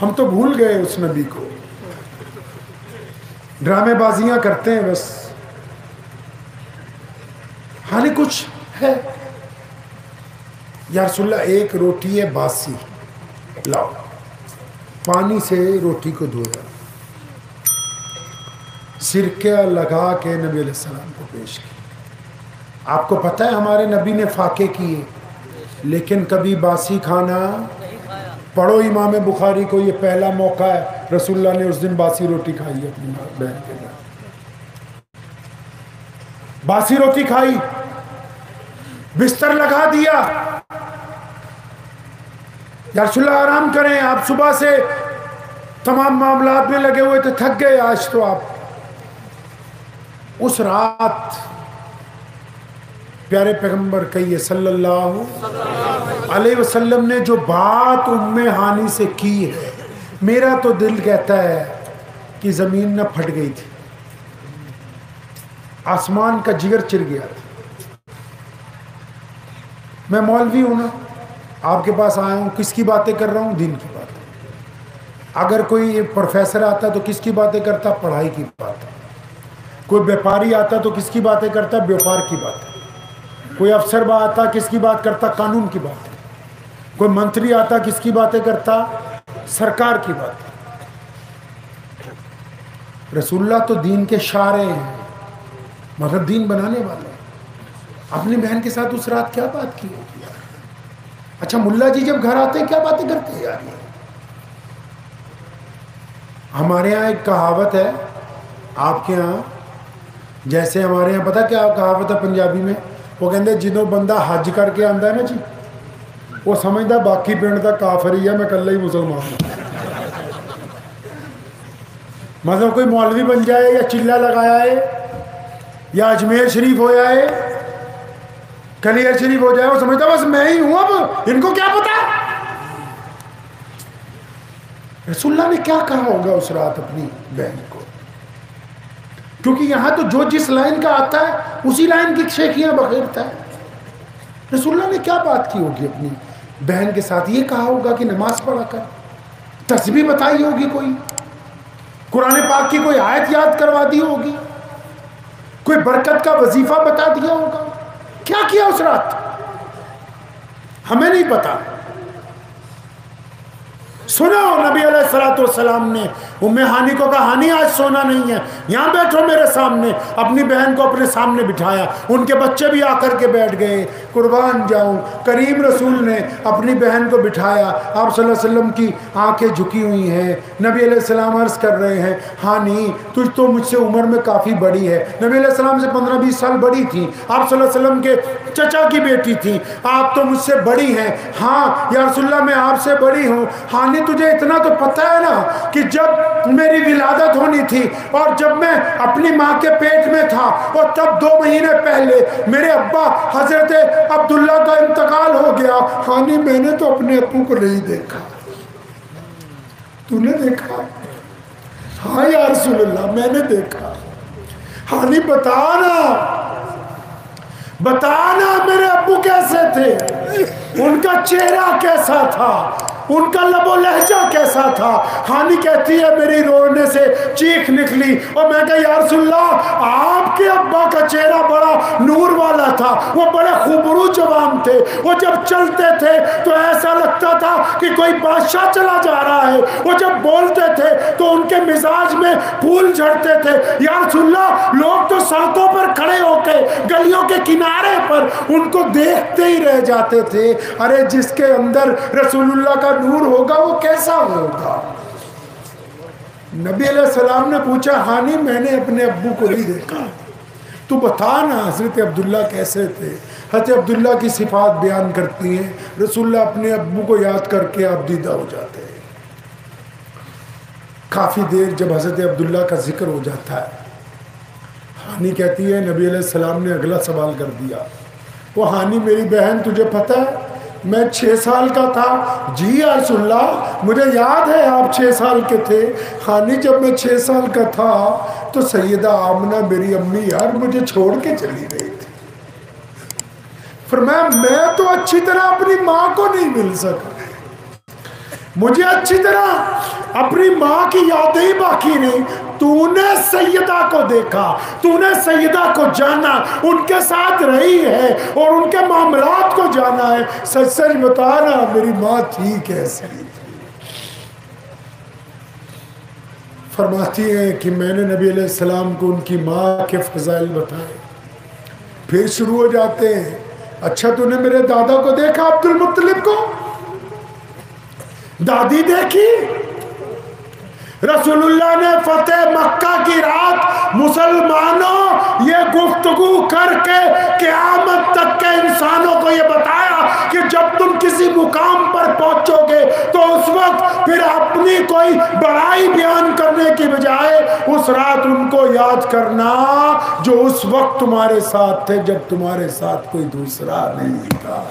ہم تو بھول گئے اس نبی کو، ڈرامے بازیاں کرتے ہیں بس. حالی کچھ ہے؟ یا رسول اللہ ایک روٹی ہے باسی، لاؤ. پانی سے روٹی کو دھویا، سرکہ لگا کے نبی علیہ السلام کو پیش کیا. آپ کو پتہ ہے ہمارے نبی نے فاقے کیے لیکن کبھی باسی کھانا. پڑھو امام بخاری کو، یہ پہلا موقع ہے رسول اللہ نے اس دن باسی روٹی کھائی ہے اپنی بہن کے گھر. باسی روٹی کھائی، بستر لگا دیا. یا رسول اللہ آرام کریں، آپ صبح سے تمام معاملات میں لگے ہوئے تھے، تھک گئے آج تو آپ. اس رات پیارے پیغمبر کہیے صلی اللہ علیہ وسلم نے جو بات ام ہانی سے کی ہے، میرا تو دل کہتا ہے کہ زمین نہ پھٹ گئی تھی، آسمان کا جگر چر گیا تھا. میں مولوی ہوں نا، آپ کے پاس آیا ہوں، کس کی باتیں کر رہا ہوں؟ دین کی باتیں. اگر کوئی پروفیسر آتا تو کس کی باتیں کرتا؟ پڑھائی کی بات. کوئی بیپاری آتا تو کس کی باتیں کرتا؟ بیوپار کی بات. کوئی افسر آتا کس کی بات کرتا؟ قانون کی بات. کوئی منتری آتا کس کی باتیں کرتا؟ سرکار کی بات. رسول اللہ تو دین کے شارع ہیں، مطلب دین بنانے والے. اپنی بہن کے ساتھ اس رات کیا بات کی ہوگی یار؟ اچھا ملا جی جب گھر آتے کیا باتیں کرتے ہیں یار؟ ہمارے ہاں ایک کہاوت ہے، آپ کے ہاں جیسے ہمارے ہاں پتہ کیا کہاوت ہے پنجابی میں؟ وہ کہتے ہیں جدوں بندہ حج کر کے آندا ہے نا جی، وہ سمجھتا باقی پنڈ دا کافر ہی ہے، میں کلہ ہی مسلمان ہوں. مطلب کوئی مولوی بن جائے یا چلہ لگایا ہے یا اجمیر شریف ہو جائے، کلیئر شریف ہو جائے، وہ سمجھتا بس میں ہی ہوں، اب ان کو کیا پتا. رسول اللہ نے کیا کہا ہوگا اس رات اپنی بہن کو؟ کیونکہ یہاں تو جو جس لائن کا آتا ہے اسی لائن کی شیخیاں بخیرتا ہے. رسول اللہ نے کیا بات کی ہوگی اپنی بہن کے ساتھ؟ یہ کہا ہوگا کہ نماز پڑھا کر، تسبیح بتائی ہوگی، کوئی قرآن پاک کی کوئی آیت یاد کروا دی ہوگی، کوئی برکت کا وظیفہ بتا دیا ہوگا. کیا کیا اس رات ہمیں نہیں پتا. سنا نبی علیہ الصلوۃ والسلام نے ام ہانی کو کہا ہانی آج سونا نہیں ہے، یہاں بیٹھو میرے سامنے. اپنی بہن کو اپنے سامنے بٹھایا، ان کے بچے بھی آ کر کے بیٹھ گئے. قربان جاؤں کریم رسول نے اپنی بہن کو بٹھایا. آپ صلی اللہ علیہ وسلم کی آنکھیں جھکی ہوئی ہیں. نبی علیہ السلام عرض کر رہے ہیں ہانی تجھ تو مجھ سے عمر میں کافی بڑی ہے. نبی علیہ السلام سے 15-20 سال بڑی تھی. آپ صلی اللہ علیہ وسلم کے چچا کی بیٹی تھی. آپ تو مجھ سے بڑی ہیں. ہاں یا رسول اللہ میں آپ سے بڑی ہوں. ہانی تجھے اتنا تو پتہ ہے نا کہ جب میری ولادت ہونی تھی اور جب میں اپنی ماں کے پیٹ میں تھا اور تب 2 مہینے پہلے میرے ابا حضرت عبداللہ کا انتقال ہو گیا. ہانی میں نے تو اپنے ابو کو نہیں دیکھا. تو نے دیکھا؟ ہاں یا رسول اللہ میں نے دیکھا. ہانی بتانا میرے ابو کیسے تھے، ان کا چہرہ کیسا تھا، ان کا لب و لہجہ کیسا تھا. ہانی کہتی ہے میری رونے سے چیخ نکلی اور میں کہا یا رسول اللہ آپ کے ابا کا چہرہ بڑا نور والا تھا، وہ بڑے خوبرو جوان تھے، وہ جب چلتے تھے تو ایسا لگتا تھا کہ کوئی بادشاہ چلا جا رہا ہے، وہ جب بولتے تھے تو ان کے مزاج میں پھول جھڑتے تھے. یا رسول اللہ لوگ تو سڑکوں پر کھڑے ہو کے گلیوں کے کنارے پر ان کو دیکھتے ہی رہ جاتے تھے. ارے جس کے اندر رسول اللہ کا نور ہوگا وہ کیسا ہوگا؟ نبی علیہ السلام نے پوچھا ہانی میں نے اپنے ابو کو نہیں دیکھا، تو بتا نا حضرت عبداللہ کیسے تھے. حضرت عبداللہ کی صفات بیان کرتی ہیں. رسول اللہ اپنے ابو کو یاد کر کے آپ دیدہ ہو جاتے ہیں. کافی دیر جب حضرت عبداللہ کا ذکر ہو جاتا ہے، ہانی کہتی ہے نبی علیہ السلام نے اگلا سوال کر دیا. وہ ہانی میری بہن تجھے پتہ ہے میں 6 سال کا تھا؟ جی یا رسول اللہ مجھے یاد ہے آپ 6 سال کے تھے. ہانی جب میں 6 سال کا تھا تو سیدہ آمنہ میری امی یار مجھے چھوڑ کے چلی گئی تھی. فرمایا میں تو اچھی طرح اپنی ماں کو نہیں مل سکا، مجھے اچھی طرح اپنی ماں کی یادیں ہی باقی نہیں. تو نے سیدہ کو دیکھا، تو نے سیدہ کو جانا، ان کے ساتھ رہی ہے اور ان کے معاملات کو جانا ہے. سچ سچ بتانا میری ماں تھی کیسی؟ فرماتی ہیں کہ میں نے نبی علیہ السلام کو ان کی ماں کے فضائل بتائے. پھر شروع ہو جاتے ہیں اچھا تو نے میرے دادا کو دیکھا عبد المطلب کو، دادی دیکھی؟ رسول اللہ نے فتح مکہ کی رات مسلمانوں یہ گفتگو کر کے قیامت تک کے انسانوں کو یہ بتایا کہ جب تم کسی مقام پر پہنچو گے تو اس وقت پھر اپنی کوئی بڑائی بیان کرنے کی بجائے اس رات ان کو یاد کرنا جو اس وقت تمہارے ساتھ تھے جب تمہارے ساتھ کوئی دوسرا نہیں تھا.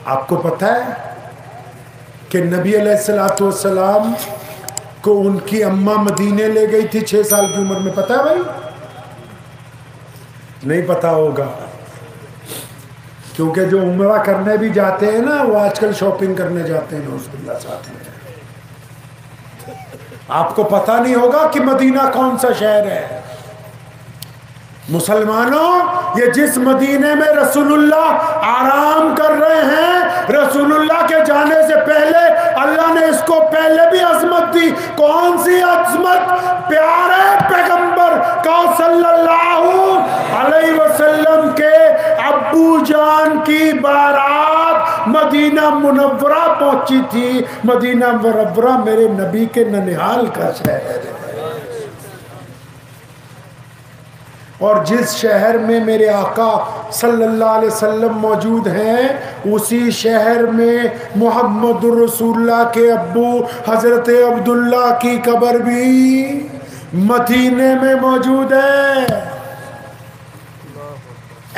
آپ کو پتہ ہے کہ نبی علیہ السلام کو ان کی اماں مدینے لے گئی تھی 6 سال کی عمر میں. پتہ ہے بھائی؟ نہیں پتا ہوگا. کیونکہ جو عمرہ کرنے بھی جاتے ہیں نا وہ آج کل شاپنگ کرنے جاتے ہیں نعوذ باللہ ساتھ میں. آپ کو پتہ نہیں ہوگا کہ مدینہ کون سا شہر ہے. مسلمانوں یہ جس مدینے میں رسول اللہ آرام کر رہے ہیں، رسول اللہ کے جانے سے پہلے اللہ نے اس کو پہلے بھی عظمت دی. کون سی عظمت؟ پیارے پیغمبر کا صلی اللہ علیہ وسلم کے ابو جان کی بارات مدینہ منورہ پہنچی تھی. مدینہ منورہ میرے نبی کے ننہال کا شہر ہے، اور جس شہر میں میرے آقا صلی اللہ علیہ وسلم موجود ہیں اسی شہر میں محمد رسول اللہ کے ابو حضرت عبداللہ کی قبر بھی مدینے میں موجود ہے.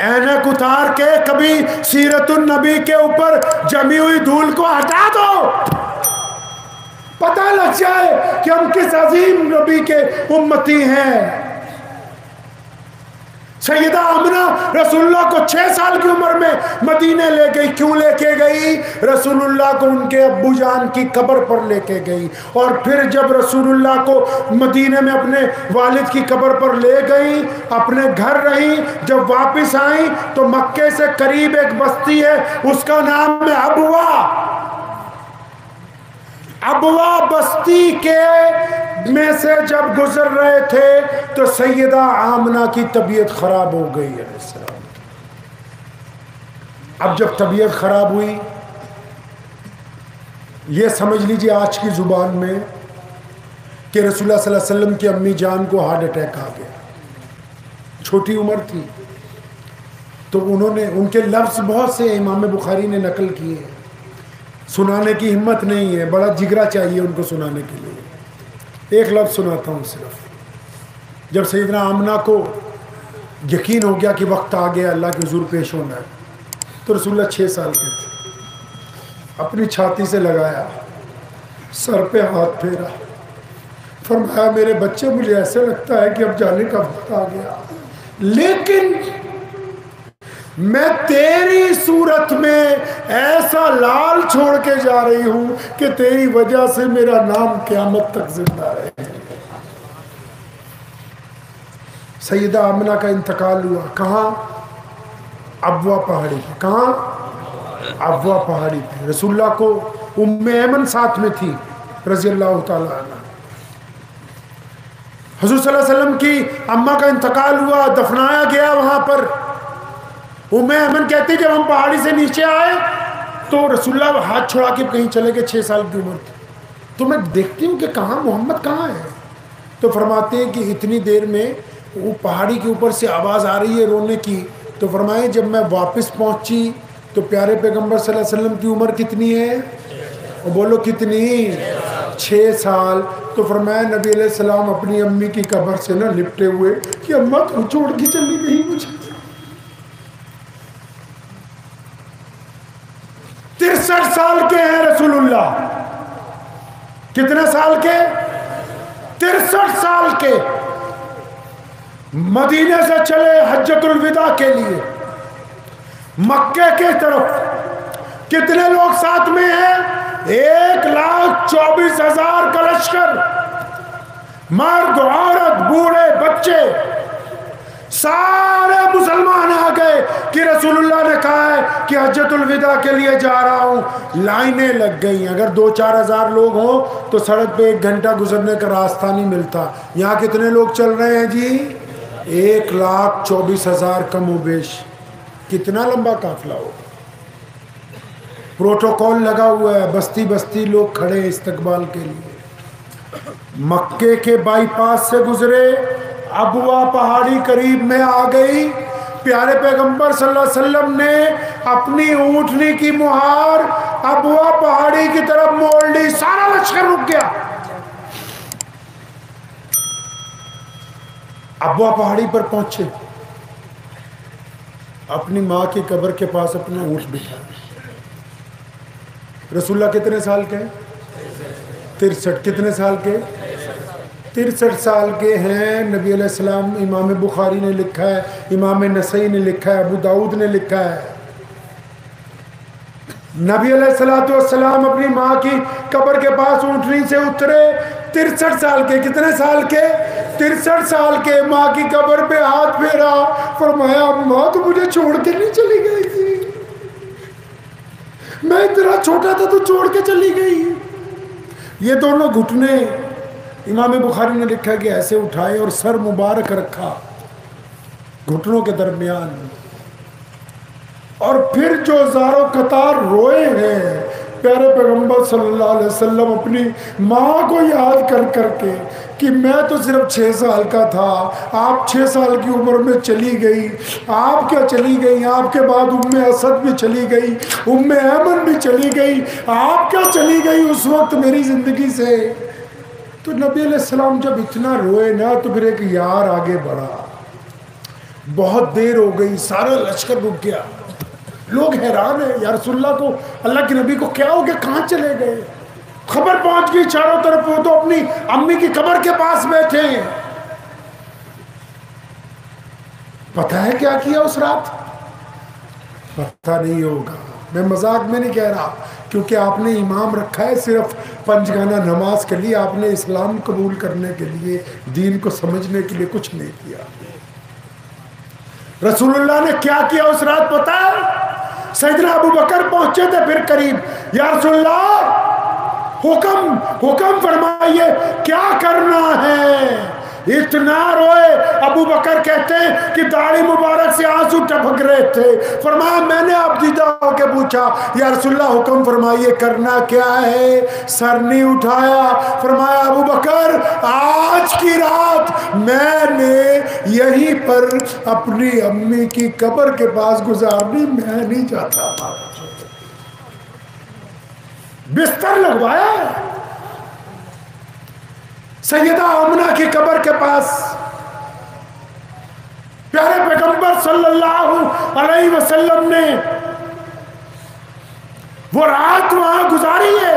اینک اتار کے کبھی سیرت النبی کے اوپر جمی ہوئی دھول کو ہٹا دو، پتہ لگ جائے کہ ہم کس عظیم نبی کے امتی ہیں. سیدہ آمنہ رسول اللہ کو 6 سال کی عمر میں مدینے لے گئی. کیوں لے کے گئی؟ رسول اللہ کو ان کے ابو جان کی قبر پر لے کے گئی. اور پھر جب رسول اللہ کو مدینے میں اپنے والد کی قبر پر لے گئی، اپنے گھر رہی. جب واپس آئیں تو مکے سے قریب ایک بستی ہے، اس کا نام ہے ابوا. ابوا بستی کے میں سے جب گزر رہے تھے تو سیدہ آمنہ کی طبیعت خراب ہو گئی علیہ السلام. اب جب طبیعت خراب ہوئی، یہ سمجھ لیجیے آج کی زبان میں کہ رسول اللہ صلی اللہ علیہ وسلم کی امی جان کو ہارٹ اٹیک آ گیا. چھوٹی عمر تھی تو انہوں نے، ان کے لفظ بہت سے امام بخاری نے نقل کیے ہیں، سنانے کی ہمت نہیں ہے، بڑا جگرا چاہیے ان کو سنانے کے لیے. ایک لفظ سناتا ہوں صرف. جب سیدنا آمنہ کو یقین ہو گیا کہ وقت آ گیا اللہ کے حضور پیش ہونا ہے، تو رسول اللہ 6 سال کے تھے. اپنی چھاتی سے لگایا، سر پہ ہاتھ پھیرا، فرمایا میرے بچے مجھے ایسے لگتا ہے کہ اب جانے کا وقت آ گیا، لیکن میں تیری صورت میں ایسا لال چھوڑ کے جا رہی ہوں کہ تیری وجہ سے میرا نام قیامت تک زندہ رہے. سیدہ آمنہ کا انتقال ہوا. کہاں؟ ابوا پہاڑی پہ. کہاں؟ ابوا پہاڑی پہ. رسول اللہ کو ام ایمن ساتھ میں تھی رضی اللہ تعالیٰ عنہ. حضور صلی اللہ علیہ وسلم کی اماں کا انتقال ہوا، دفنایا گیا وہاں پر. ام ایمن کہتی جب ہم پہاڑی سے نیچے آئے تو رسول اللہ ہاتھ چھوڑا کے کہیں چلے گئے. 6 سال کی عمر تھی. تو میں دیکھتی ہوں کہ کہاں محمد کہاں ہے. تو فرماتے ہیں کہ اتنی دیر میں وہ پہاڑی کے اوپر سے آواز آ رہی ہے رونے کی. تو فرمائے جب میں واپس پہنچی تو پیارے پیغمبر صلی اللہ علیہ وسلم کی عمر کتنی ہے؟ اور بولو کتنی؟ 6 سال. تو فرمایا نبی علیہ السلام اپنی امی کی قبر سے نہ لپٹے ہوئے کہ اماں تو چھوڑ کے چلی گئی مجھے. 63 سال کے ہیں رسول اللہ. کتنے سال کے؟ 63 سال کے. مدینے سے چلے حجۃ الوداع کے لیے مکے کے طرف. کتنے لوگ ساتھ میں ہیں؟ 1,24,000 کا لشکر، مرد عورت بوڑھے بچے سارے مسلمان آ گئے کہ رسول اللہ نے کہا ہے کہ حجۃ الوداع کے لیے جا رہا ہوں. لائنیں لگ گئیں. اگر 2-4 ہزار لوگ ہوں تو سڑک پہ 1 گھنٹہ گزرنے کا راستہ نہیں ملتا. یہاں کتنے لوگ چل رہے ہیں جی؟ 1,24,000 کم و بیش. کتنا لمبا قافلہ ہو. پروٹوکول لگا ہوا ہے، بستی بستی لوگ کھڑے استقبال کے لیے. مکے کے بائی پاس سے گزرے، ابوا پہاڑی قریب میں آ گئی. پیارے پیغمبر صلی اللہ علیہ وسلم نے اپنی اونٹنی کی مہار ابوا پہاڑی کی طرف موڑ لی. سارا لشکر رک گیا. ابوا پہاڑی پر پہنچے، اپنی ماں کی قبر کے پاس اپنا اونٹ بٹھا. رسول اللہ کتنے سال کے؟ 63. کتنے سال کے؟ 63 سال کے ہیں. نبی علیہ السلام، امام بخاری نے لکھا ہے، امام نسائی نے لکھا ہے، ابو داؤد نے لکھا ہے نبی علیہ الصلوۃ والسلام اپنی ماں کی قبر کے پاس اونٹنی سے اترے، 63 سال کے، کتنے سال کے؟ 63 سال کے، ماں کی قبر پہ ہاتھ پھیرا، فرمایا ماں تو مجھے چھوڑ کے نہیں چلی گئی تھی، میں اتنا چھوٹا تھا تو چھوڑ کے چلی گئی۔ یہ دونوں گھٹنے امام بخاری نے لکھا کہ ایسے اٹھائے اور سر مبارک رکھا گھٹنوں کے درمیان، اور پھر جو زاروں قطار روئے ہیں پیارے پیغمبر صلی اللہ علیہ وسلم اپنی ماں کو یاد کر کر کے کہ میں تو صرف 6 سال کا تھا، آپ 6 سال کی عمر میں چلی گئی، آپ کیا چلی گئی، آپ کے بعد ام اسد بھی چلی گئی، ام ایمن بھی چلی گئی، آپ کیا چلی گئی اس وقت میری زندگی سے۔ تو نبی علیہ السلام جب اتنا روئے نا تو پھر ایک یار آگے بڑھا، بہت دیر ہو گئی، سارا لشکر رک گیا، لوگ حیران ہیں یا رسول اللہ کو، اللہ کے نبی کو کیا ہو گیا، کہاں چلے گئے؟ خبر پہنچ گئی چاروں طرف، وہ تو اپنی امی کی قبر کے پاس بیٹھے ہیں۔ پتہ ہے کیا کیا اس رات؟ پتہ نہیں ہوگا، میں مذاق میں نہیں کہہ رہا، کیونکہ آپ نے امام رکھا ہے صرف 5 گانا نماز کے لیے، آپ نے اسلام قبول کرنے کے لیے، دین کو سمجھنے کے لیے کچھ نہیں کیا۔ رسول اللہ نے کیا کیا اس رات پتہ ہے؟ سیدنا ابو بکر پہنچے تھے پھر قریب، یا رسول اللہ حکم فرمائیے کیا کرنا ہے؟ اتنا روئے، ابو بکر کہتے ہیں کہ داڑھی مبارک سے آنسو ٹپک رہے تھے، فرمایا میں نے اب دیدہ ہو کے پوچھا یا رسول اللہ حکم فرمائیے کرنا کیا ہے؟ سر نہیں اٹھایا، فرمایا ابو بکر آج کی رات میں نے یہیں پر اپنی امی کی قبر کے پاس گزارنی، میں نہیں جاتا، بستر لگوایا سیدہ آمنہ کی قبر کے پاس، پیارے پیغمبر صلی اللہ علیہ وسلم نے وہ رات وہاں گزاری ہے۔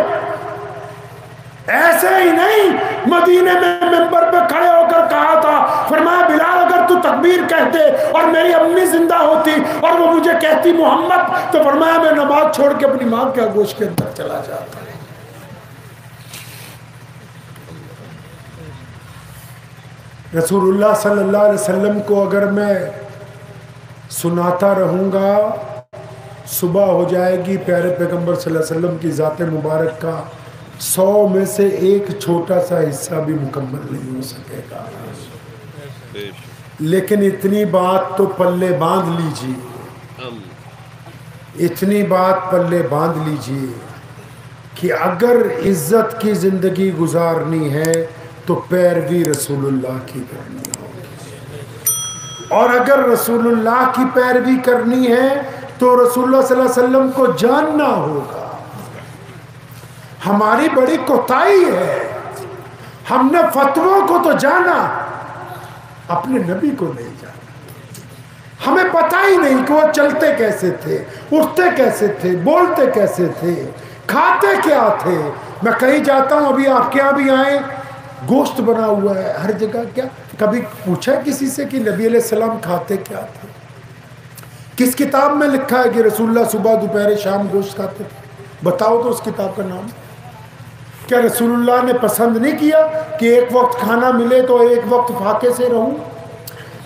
ایسے ہی نہیں، مدینے میں منبر پہ کھڑے ہو کر کہا تھا، فرمایا بلال اگر تو تکبیر کہتے اور میری امی زندہ ہوتی اور وہ مجھے کہتی محمد، تو فرمایا میں نماز چھوڑ کے اپنی ماں کے آغوش کے اندر چلا جاتا۔ رسول اللہ صلی اللہ علیہ وسلم کو اگر میں سناتا رہوں گا، صبح ہو جائے گی، پیارے پیغمبر صلی اللہ علیہ وسلم کی ذات مبارک کا 100 میں سے ایک چھوٹا سا حصہ بھی مکمل نہیں ہو سکے گا۔ لیکن اتنی بات تو پلے باندھ لیجیے، اتنی بات پلے باندھ لیجیے کہ اگر عزت کی زندگی گزارنی ہے تو پیروی رسول اللہ کی کرنی ہوگی، اور اگر رسول اللہ کی پیروی کرنی ہے تو رسول اللہ صلی اللہ علیہ وسلم کو جاننا ہوگا۔ ہماری بڑی کوتاہی ہے، ہم نے فتووں کو تو جانا، اپنے نبی کو نہیں جانا۔ ہمیں پتہ ہی نہیں کہ وہ چلتے کیسے تھے، اٹھتے کیسے تھے، بولتے کیسے تھے، کھاتے کیا تھے۔ میں کہیں جاتا ہوں، ابھی آپ کے یہاں بھی آئیں، گوشت بنا ہوا ہے ہر جگہ، کیا کبھی پوچھا کسی سے کہ نبی علیہ السلام کھاتے کیا تھے؟ کس کتاب میں لکھا ہے کہ رسول اللہ صبح دوپہر شام گوشت کھاتے تھے؟ بتاؤ تو اس کتاب کا نام۔ کیا رسول اللہ نے پسند نہیں کیا کہ ایک وقت کھانا ملے تو ایک وقت فاقے سے رہوں؟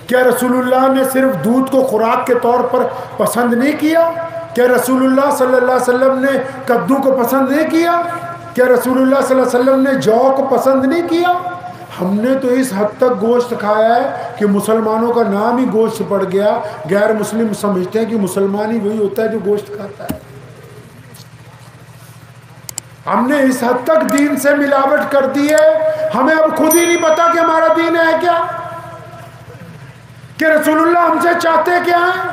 کیا رسول اللہ نے صرف دودھ کو خوراک کے طور پر پسند نہیں کیا؟ کیا رسول اللہ صلی اللہ علیہ وسلم نے کدو کو پسند نہیں کیا؟ کیا رسول اللہ صلی اللہ علیہ وسلم نے جو کو پسند نہیں کیا؟ ہم نے تو اس حد تک گوشت کھایا ہے کہ مسلمانوں کا نام ہی گوشت پڑ گیا، غیر مسلم سمجھتے ہیں کہ مسلمان ہی وہی ہوتا ہے جو گوشت کھاتا ہے۔ ہم نے اس حد تک دین سے ملاوٹ کر دی ہے، ہمیں اب خود ہی نہیں پتا کہ ہمارا دین ہے کیا، کہ رسول اللہ ہم سے چاہتے کیا ہیں۔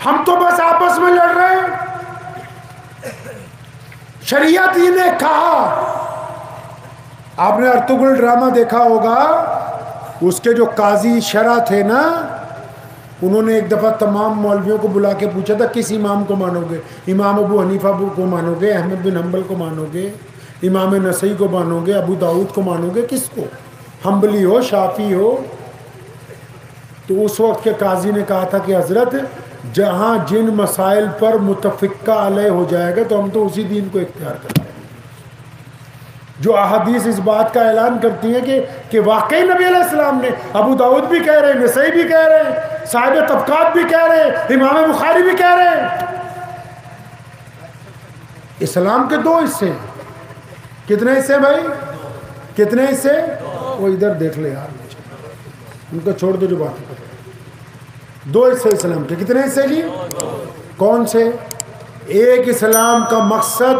ہم تو بس آپس میں لڑ رہے ہیں۔ شریعت ہی نے کہا، آپ نے ارطغرل ڈرامہ دیکھا ہوگا، اس کے جو قاضی شرع تھے نا، انہوں نے ایک دفعہ تمام مولویوں کو بلا کے پوچھا تھا کس امام کو مانو گے؟ امام ابو حنیفہ کو مانو گے، احمد بن حنبل کو مانو گے، امام نسائی کو مانو گے، ابو داؤد کو مانو گے، کس کو؟ حنبلی ہو، شافعی ہو؟ تو اس وقت کے قاضی نے کہا تھا کہ حضرت جہاں جن مسائل پر متفقہ علیہ ہو جائے گا تو ہم تو اسی دین کو اختیار کریں گے. جو احادیث اس بات کا اعلان کرتی ہیں کہ واقعی نبی علیہ السلام نے، ابو داؤد بھی کہہ رہے ہیں، نسائی بھی کہہ رہے ہیں، صاحب طبقات بھی کہہ رہے ہیں، امام بخاری بھی کہہ رہے ہیں. اسلام کے دو حصے ہیں. کتنے حصے بھائی؟ کتنے حصے؟ وہ ادھر دیکھ لے یار، ان کو چھوڑ دو جو بات کرتے ہیں. دو حصے اسلام کے. کتنے حصے جی؟ کون سے؟ ایک اسلام کا مقصد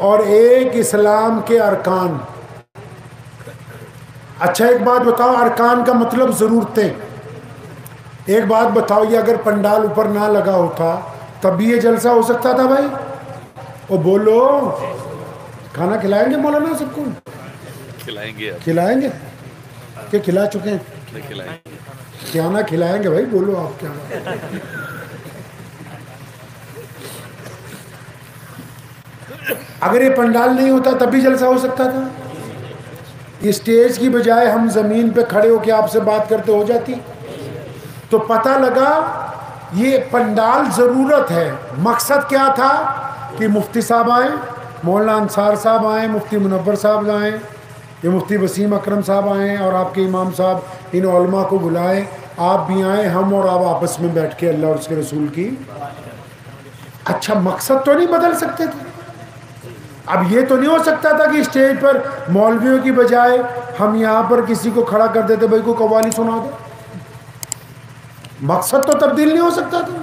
اور ایک اسلام کے ارکان. اچھا ایک بات بتاؤ، ارکان کا مطلب ضرورتیں. ایک بات بتاؤ، یہ اگر پنڈال اوپر نہ لگا ہوتا تب بھی یہ جلسہ ہو سکتا تھا بھائی؟ وہ بولو. کھانا کھلائیں گے مولانا سب کو؟ کھلائیں گے کہ کھلا چکے ہیں؟ کیا نہ کھلائیں گے بھائی؟ بولو آپ کیا. اگر یہ پنڈال نہیں ہوتا تب بھی جلسہ ہو سکتا تھا. اسٹیج کی بجائے ہم زمین پہ کھڑے ہو کے آپ سے بات کرتے ہو جاتی. تو پتہ لگا یہ پنڈال ضرورت ہے. مقصد کیا تھا کہ مفتی صاحب آئیں، مولانا انصار صاحب آئیں، مفتی منور صاحب آئیں، یہ مفتی وسیم اکرم صاحب آئیں، اور آپ کے امام صاحب ان علماء کو بلائیں، آپ بھی آئیں، ہم اور آپ آپس میں بیٹھ کے اللہ اور اس کے رسول کی. اچھا مقصد تو نہیں بدل سکتے تھے؟ اب یہ تو نہیں ہو سکتا تھا کہ اسٹیج پر مولویوں کی بجائے ہم یہاں پر کسی کو کھڑا کر دیتے بھائی کو قوالی سنا دو؟ مقصد تو تبدیل نہیں ہو سکتا تھا.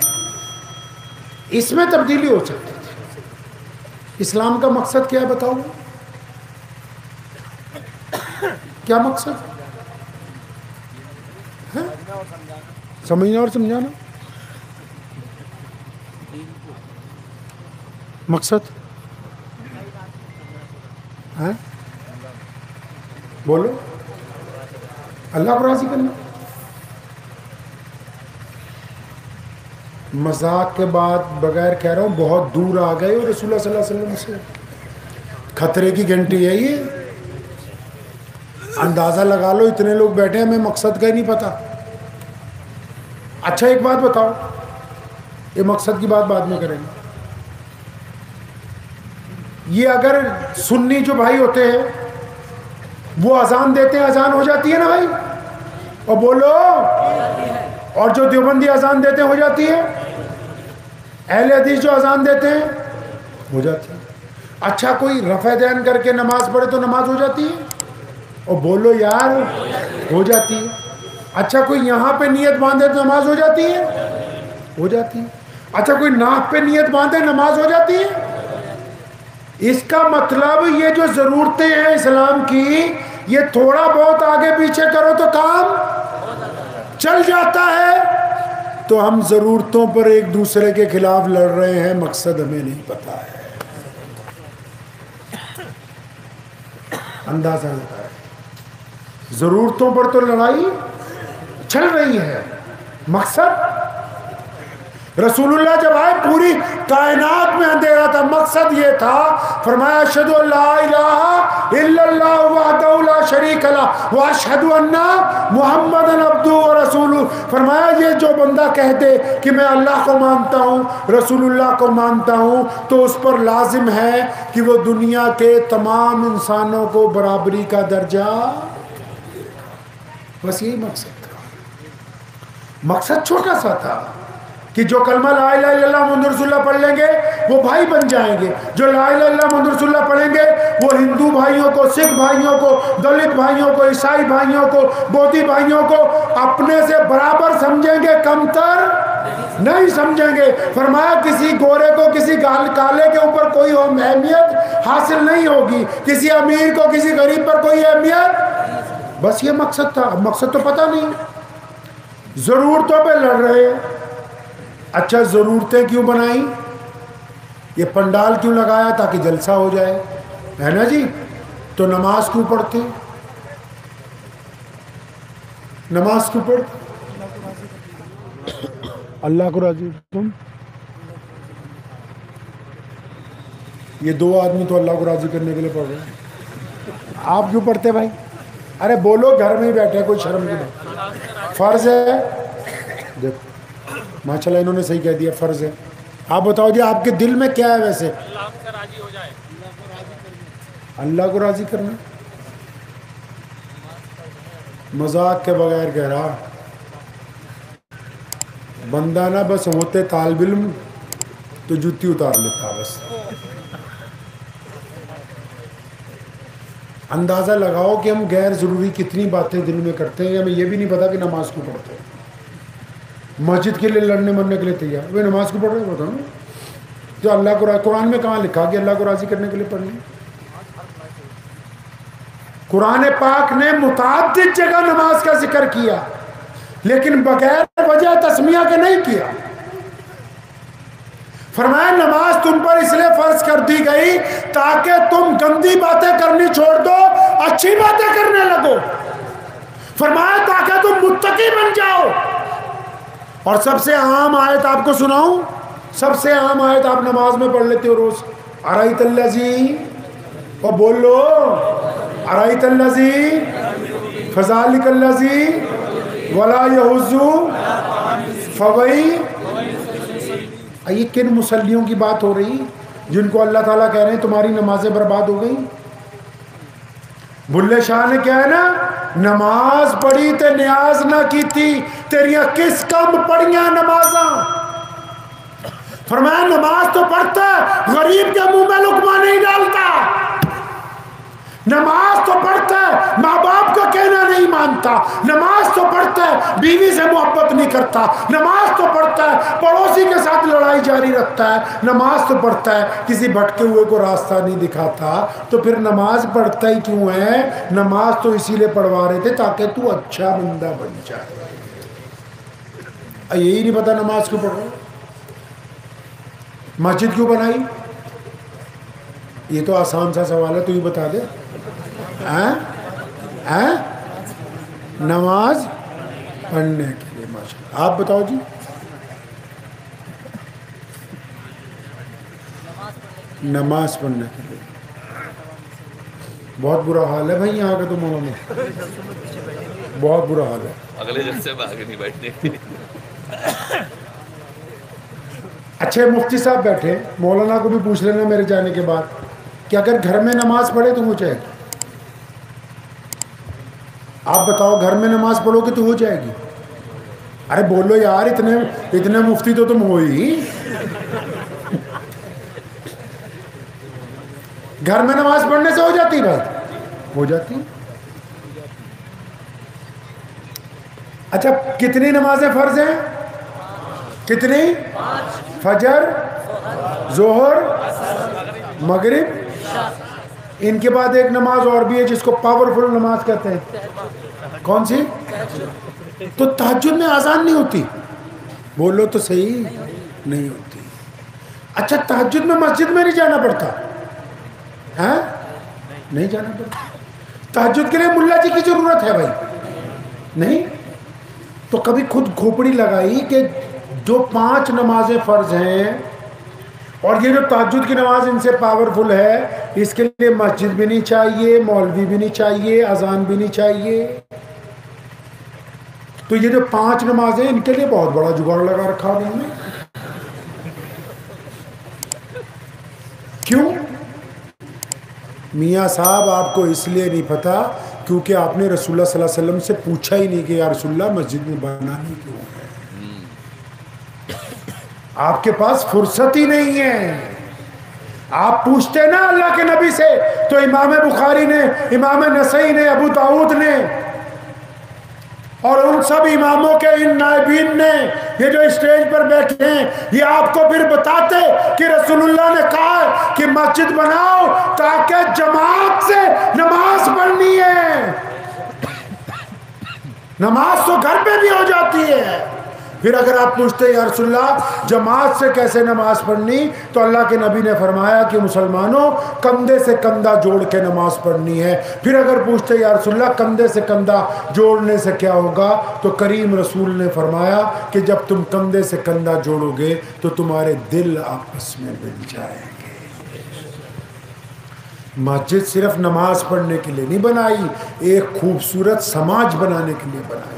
اس میں تبدیلی ہو سکتی تھی. اسلام کا مقصد کیا ہے بتاؤ؟ کیا مقصد ہے؟ سمجھنا اور سمجھانا. مقصد ہے بولو. اللہ کو راضی کرنا. مذاق کے بعد بغیر کہہ رہا ہوں بہت دور آ گئے ہو رسول اللہ صلی اللہ علیہ وسلم سے. خطرے کی گھنٹی ہے یہ. اندازہ لگا لو اتنے لوگ بیٹھے ہیں، ہمیں مقصد کا ہی نہیں پتا. اچھا ایک بات بتاؤ، یہ مقصد کی بات بعد میں کریں گے. یہ اگر سنی جو بھائی ہوتے ہیں وہ اذان دیتے ہیں، اذان ہو جاتی ہے نا بھائی؟ اور بولو. اور جو دیوبندی اذان دیتے ہیں ہو جاتی ہے. اہل حدیث جو اذان دیتے ہیں ہو جاتی ہے. اچھا کوئی رفع دین کر کے نماز پڑھے تو نماز ہو جاتی ہے؟ اور بولو یار ہو جاتی ہے. اچھا کوئی یہاں پہ نیت باندھے تو نماز ہو جاتی ہے؟ ہو جاتی ہے. اچھا کوئی ناک پہ نیت باندھے نماز ہو جاتی ہے؟ اس کا مطلب یہ جو ضرورتیں ہیں اسلام کی، یہ تھوڑا بہت آگے پیچھے کرو تو کام چل جاتا ہے. تو ہم ضرورتوں پر ایک دوسرے کے خلاف لڑ رہے ہیں، مقصد ہمیں نہیں پتا ہے. اندازہ ہوتا ہے. ضرورتوں پر تو لڑائی چل رہی ہے، مقصد. رسول اللہ جب آئے پوری کائنات میں اندھیرا تھا، مقصد یہ تھا، فرمایا اشہدو ان لا الہ الا اللہ وحدہ لا شریک لہ واشہدو ان محمدا عبدہ ورسولہ. فرمایا یہ جو بندہ کہہ دے کہ میں اللہ کو مانتا ہوں، رسول اللہ کو مانتا ہوں، تو اس پر لازم ہے کہ وہ دنیا کے تمام انسانوں کو برابری کا درجہ. بس یہی مقصد تھا. مقصد چھوٹا سا تھا کہ جو کلمہ لا الہ الا اللہ محمد رسول اللہ پڑھ لیں گے وہ بھائی بن جائیں گے. جو لا الہ الا اللہ محمد رسول اللہ پڑھیں گے وہ ہندو بھائیوں کو، سکھ بھائیوں کو، دلت بھائیوں کو، عیسائی بھائیوں کو، بودھی بھائیوں کو اپنے سے برابر سمجھیں گے، کمتر نہیں سمجھیں گے. فرمایا کسی گورے کو کسی کالے کے اوپر کوئی اہمیت حاصل نہیں ہوگی، کسی امیر کو کسی غریب پر کوئی اہمیت. بس یہ مقصد تھا. مقصد تو پتہ نہیں. ضرورتوں پہ لڑ رہے ہیں. اچھا ضرورتیں کیوں بنائیں؟ یہ پنڈال کیوں لگایا؟ تاکہ جلسہ ہو جائے، ہے نا جی. تو نماز کیوں پڑھتے؟ نماز کیوں پڑھتے؟ اللہ کو راضی. تم یہ دو آدمی تو اللہ کو راضی کرنے کے لیے پڑھ رہے ہیں. آپ کیوں پڑھتے بھائی؟ ارے بولو، گھر میں ہی بیٹھے کوئی شرم کی بات. فرض ہے. دیکھو ماشاءاللہ انہوں نے صحیح کہہ دیا، فرض ہے۔ آپ بتاؤ جی آپ کے دل میں کیا ہے ویسے؟ اللہ سے راضی ہو جائے، اللہ کو راضی کرنا۔ مذاق کے بغیر کہہ رہا، بندہ نا بس ہوتے طالب علم تو جوتی اتار لیتا بس۔ اندازہ لگاؤ کہ ہم غیر ضروری کتنی باتیں دل میں کرتے ہیں، ہمیں یہ بھی نہیں پتا کہ نماز کو پڑھتے ہیں۔ مسجد کے لیے لڑنے مرنے کے لیے تیار، وہ نماز کو پڑھ رہے ہوتا نا، جو اللہ کو قرآن میں کہاں لکھا کہ اللہ کو راضی کرنے کے لیے پڑھنی؟ قرآن پاک نے متعدد جگہ نماز کا ذکر کیا، لیکن بغیر وجہ تسمیہ کے نہیں کیا۔ فرمایا نماز تم پر اس لیے فرض کر دی گئی تاکہ تم گندی باتیں کرنی چھوڑ دو، اچھی باتیں کرنے لگو۔ فرمایا تاکہ تم متقی بن جاؤ۔ اور سب سے عام آیت آپ کو سناؤں، سب سے عام آیت آپ نماز میں پڑھ لیتے ہو روز، ارایت الذی، اور بول لو ارایت الذی فذلک الذی ولا یحض فوی۔ یہ کن مصلیوں کی بات ہو رہی جن کو اللہ تعالیٰ کہہ رہے ہیں تمہاری نمازیں برباد ہو گئی؟ بلے شاہ نے کیا ہے نا، نماز پڑھی تے نیاز نہ کی تھی، تیریاں کس کم پڑھیاں نمازاں۔ فرمایا نماز تو پڑھتا ہے، غریب کے منہ میں لقمہ نہیں ڈالتا۔ نماز تو پڑھتا ہے، ماں باپ کا کہنا نہیں مانتا۔ نماز تو پڑھتا ہے، بیوی سے محبت نہیں کرتا۔ نماز تو پڑھتا ہے، پڑوسی کے ساتھ لڑائی جاری رکھتا ہے۔ نماز تو پڑھتا ہے، کسی بھٹکے ہوئے کو راستہ نہیں دکھاتا۔ تو پھر نماز پڑھتا ہی کیوں ہے؟ نماز تو اسی لیے پڑھوا رہے تھے تاکہ تو اچھا بندہ بن جائے۔ یہی نہیں پتا نماز کیوں پڑھ رہے؟ مسجد کیوں بنائی؟ یہ تو آسان سا سوال ہے، تو یہ بتا دے۔ نماز پڑھنے کے لیے، ماشاءاللہ۔ آپ بتاؤ جی۔ نماز پڑھنے کے لیے بہت برا حال ہے بھائی یہاں کا، تو مولانا بہت برا حال ہے۔ اگلے جلسے میں آگے نہیں بیٹھنے۔ اچھے مفتی صاحب بیٹھے، مولانا کو بھی پوچھ لینا میرے جانے کے بعد کہ اگر گھر میں نماز پڑھے تو ہو جائے گی؟ آپ بتاؤ گھر میں نماز پڑھو گے تو ہو جائے گی؟ ارے بولو یار، اتنے مفتی تو تم ہو ہی۔ گھر میں نماز پڑھنے سے ہو جاتی بھائی؟ ہو جاتی۔ اچھا کتنی نمازیں فرض ہیں؟ کتنی؟ فجر، ظہر، مغرب، ان کے بعد ایک نماز اور بھی ہے جس کو پاورفل نماز کہتے ہیں۔ کون سی؟ تو تہجد میں اذان نہیں ہوتی؟ بولو تو صحیح، نہیں ہوتی۔ اچھا تہجد میں مسجد میں نہیں جانا پڑتا؟ ہاں نہیں جانا پڑتا۔ تہجد کے لیے ملا جی کی ضرورت ہے بھائی؟ نہیں۔ تو کبھی خود کھوپڑی لگائی کہ جو 5 نمازیں فرض ہیں اور یہ جو تہجد کی نماز ان سے پاورفل ہے، اس کے لیے مسجد بھی نہیں چاہیے، مولوی بھی نہیں چاہیے، اذان بھی نہیں چاہیے۔ تو یہ جو 5 نمازیں ان کے لیے بہت بڑا جگاڑ لگا رکھا انہوں نے۔ کیوں؟ میاں صاحب آپ کو اس لیے نہیں پتا کیونکہ آپ نے رسول اللہ صلی اللہ علیہ وسلم سے پوچھا ہی نہیں کہ یا رسول اللہ مسجد میں بنانی کیوں ہے؟ آپ کے پاس فرصت ہی نہیں ہے۔ آپ پوچھتے نا اللہ کے نبی سے تو امام بخاری نے، امام نسائی نے، ابو داؤد نے اور ان سب اماموں کے ان نائبین نے، یہ جو اسٹیج پر بیٹھے ہیں، یہ آپ کو پھر بتاتے کہ رسول اللہ نے کہا کہ مسجد بناؤ تاکہ جماعت سے نماز پڑھنی ہے۔ نماز تو گھر پہ بھی ہو جاتی ہے۔ پھر اگر آپ پوچھتے یا رسول اللہ جماعت سے کیسے نماز پڑھنی، تو اللہ کے نبی نے فرمایا کہ مسلمانوں کندھے سے کندھا جوڑ کے نماز پڑھنی ہے۔ پھر اگر پوچھتے یا رسول اللہ کندھے سے کندھا جوڑنے سے کیا ہوگا، تو کریم رسول نے فرمایا کہ جب تم کندھے سے کندھا جوڑو گے تو تمہارے دل آپس میں مل جائیں گے۔ مسجد صرف نماز پڑھنے کے لیے نہیں بنائی، ایک خوبصورت سماج بنانے کے لیے بنائی۔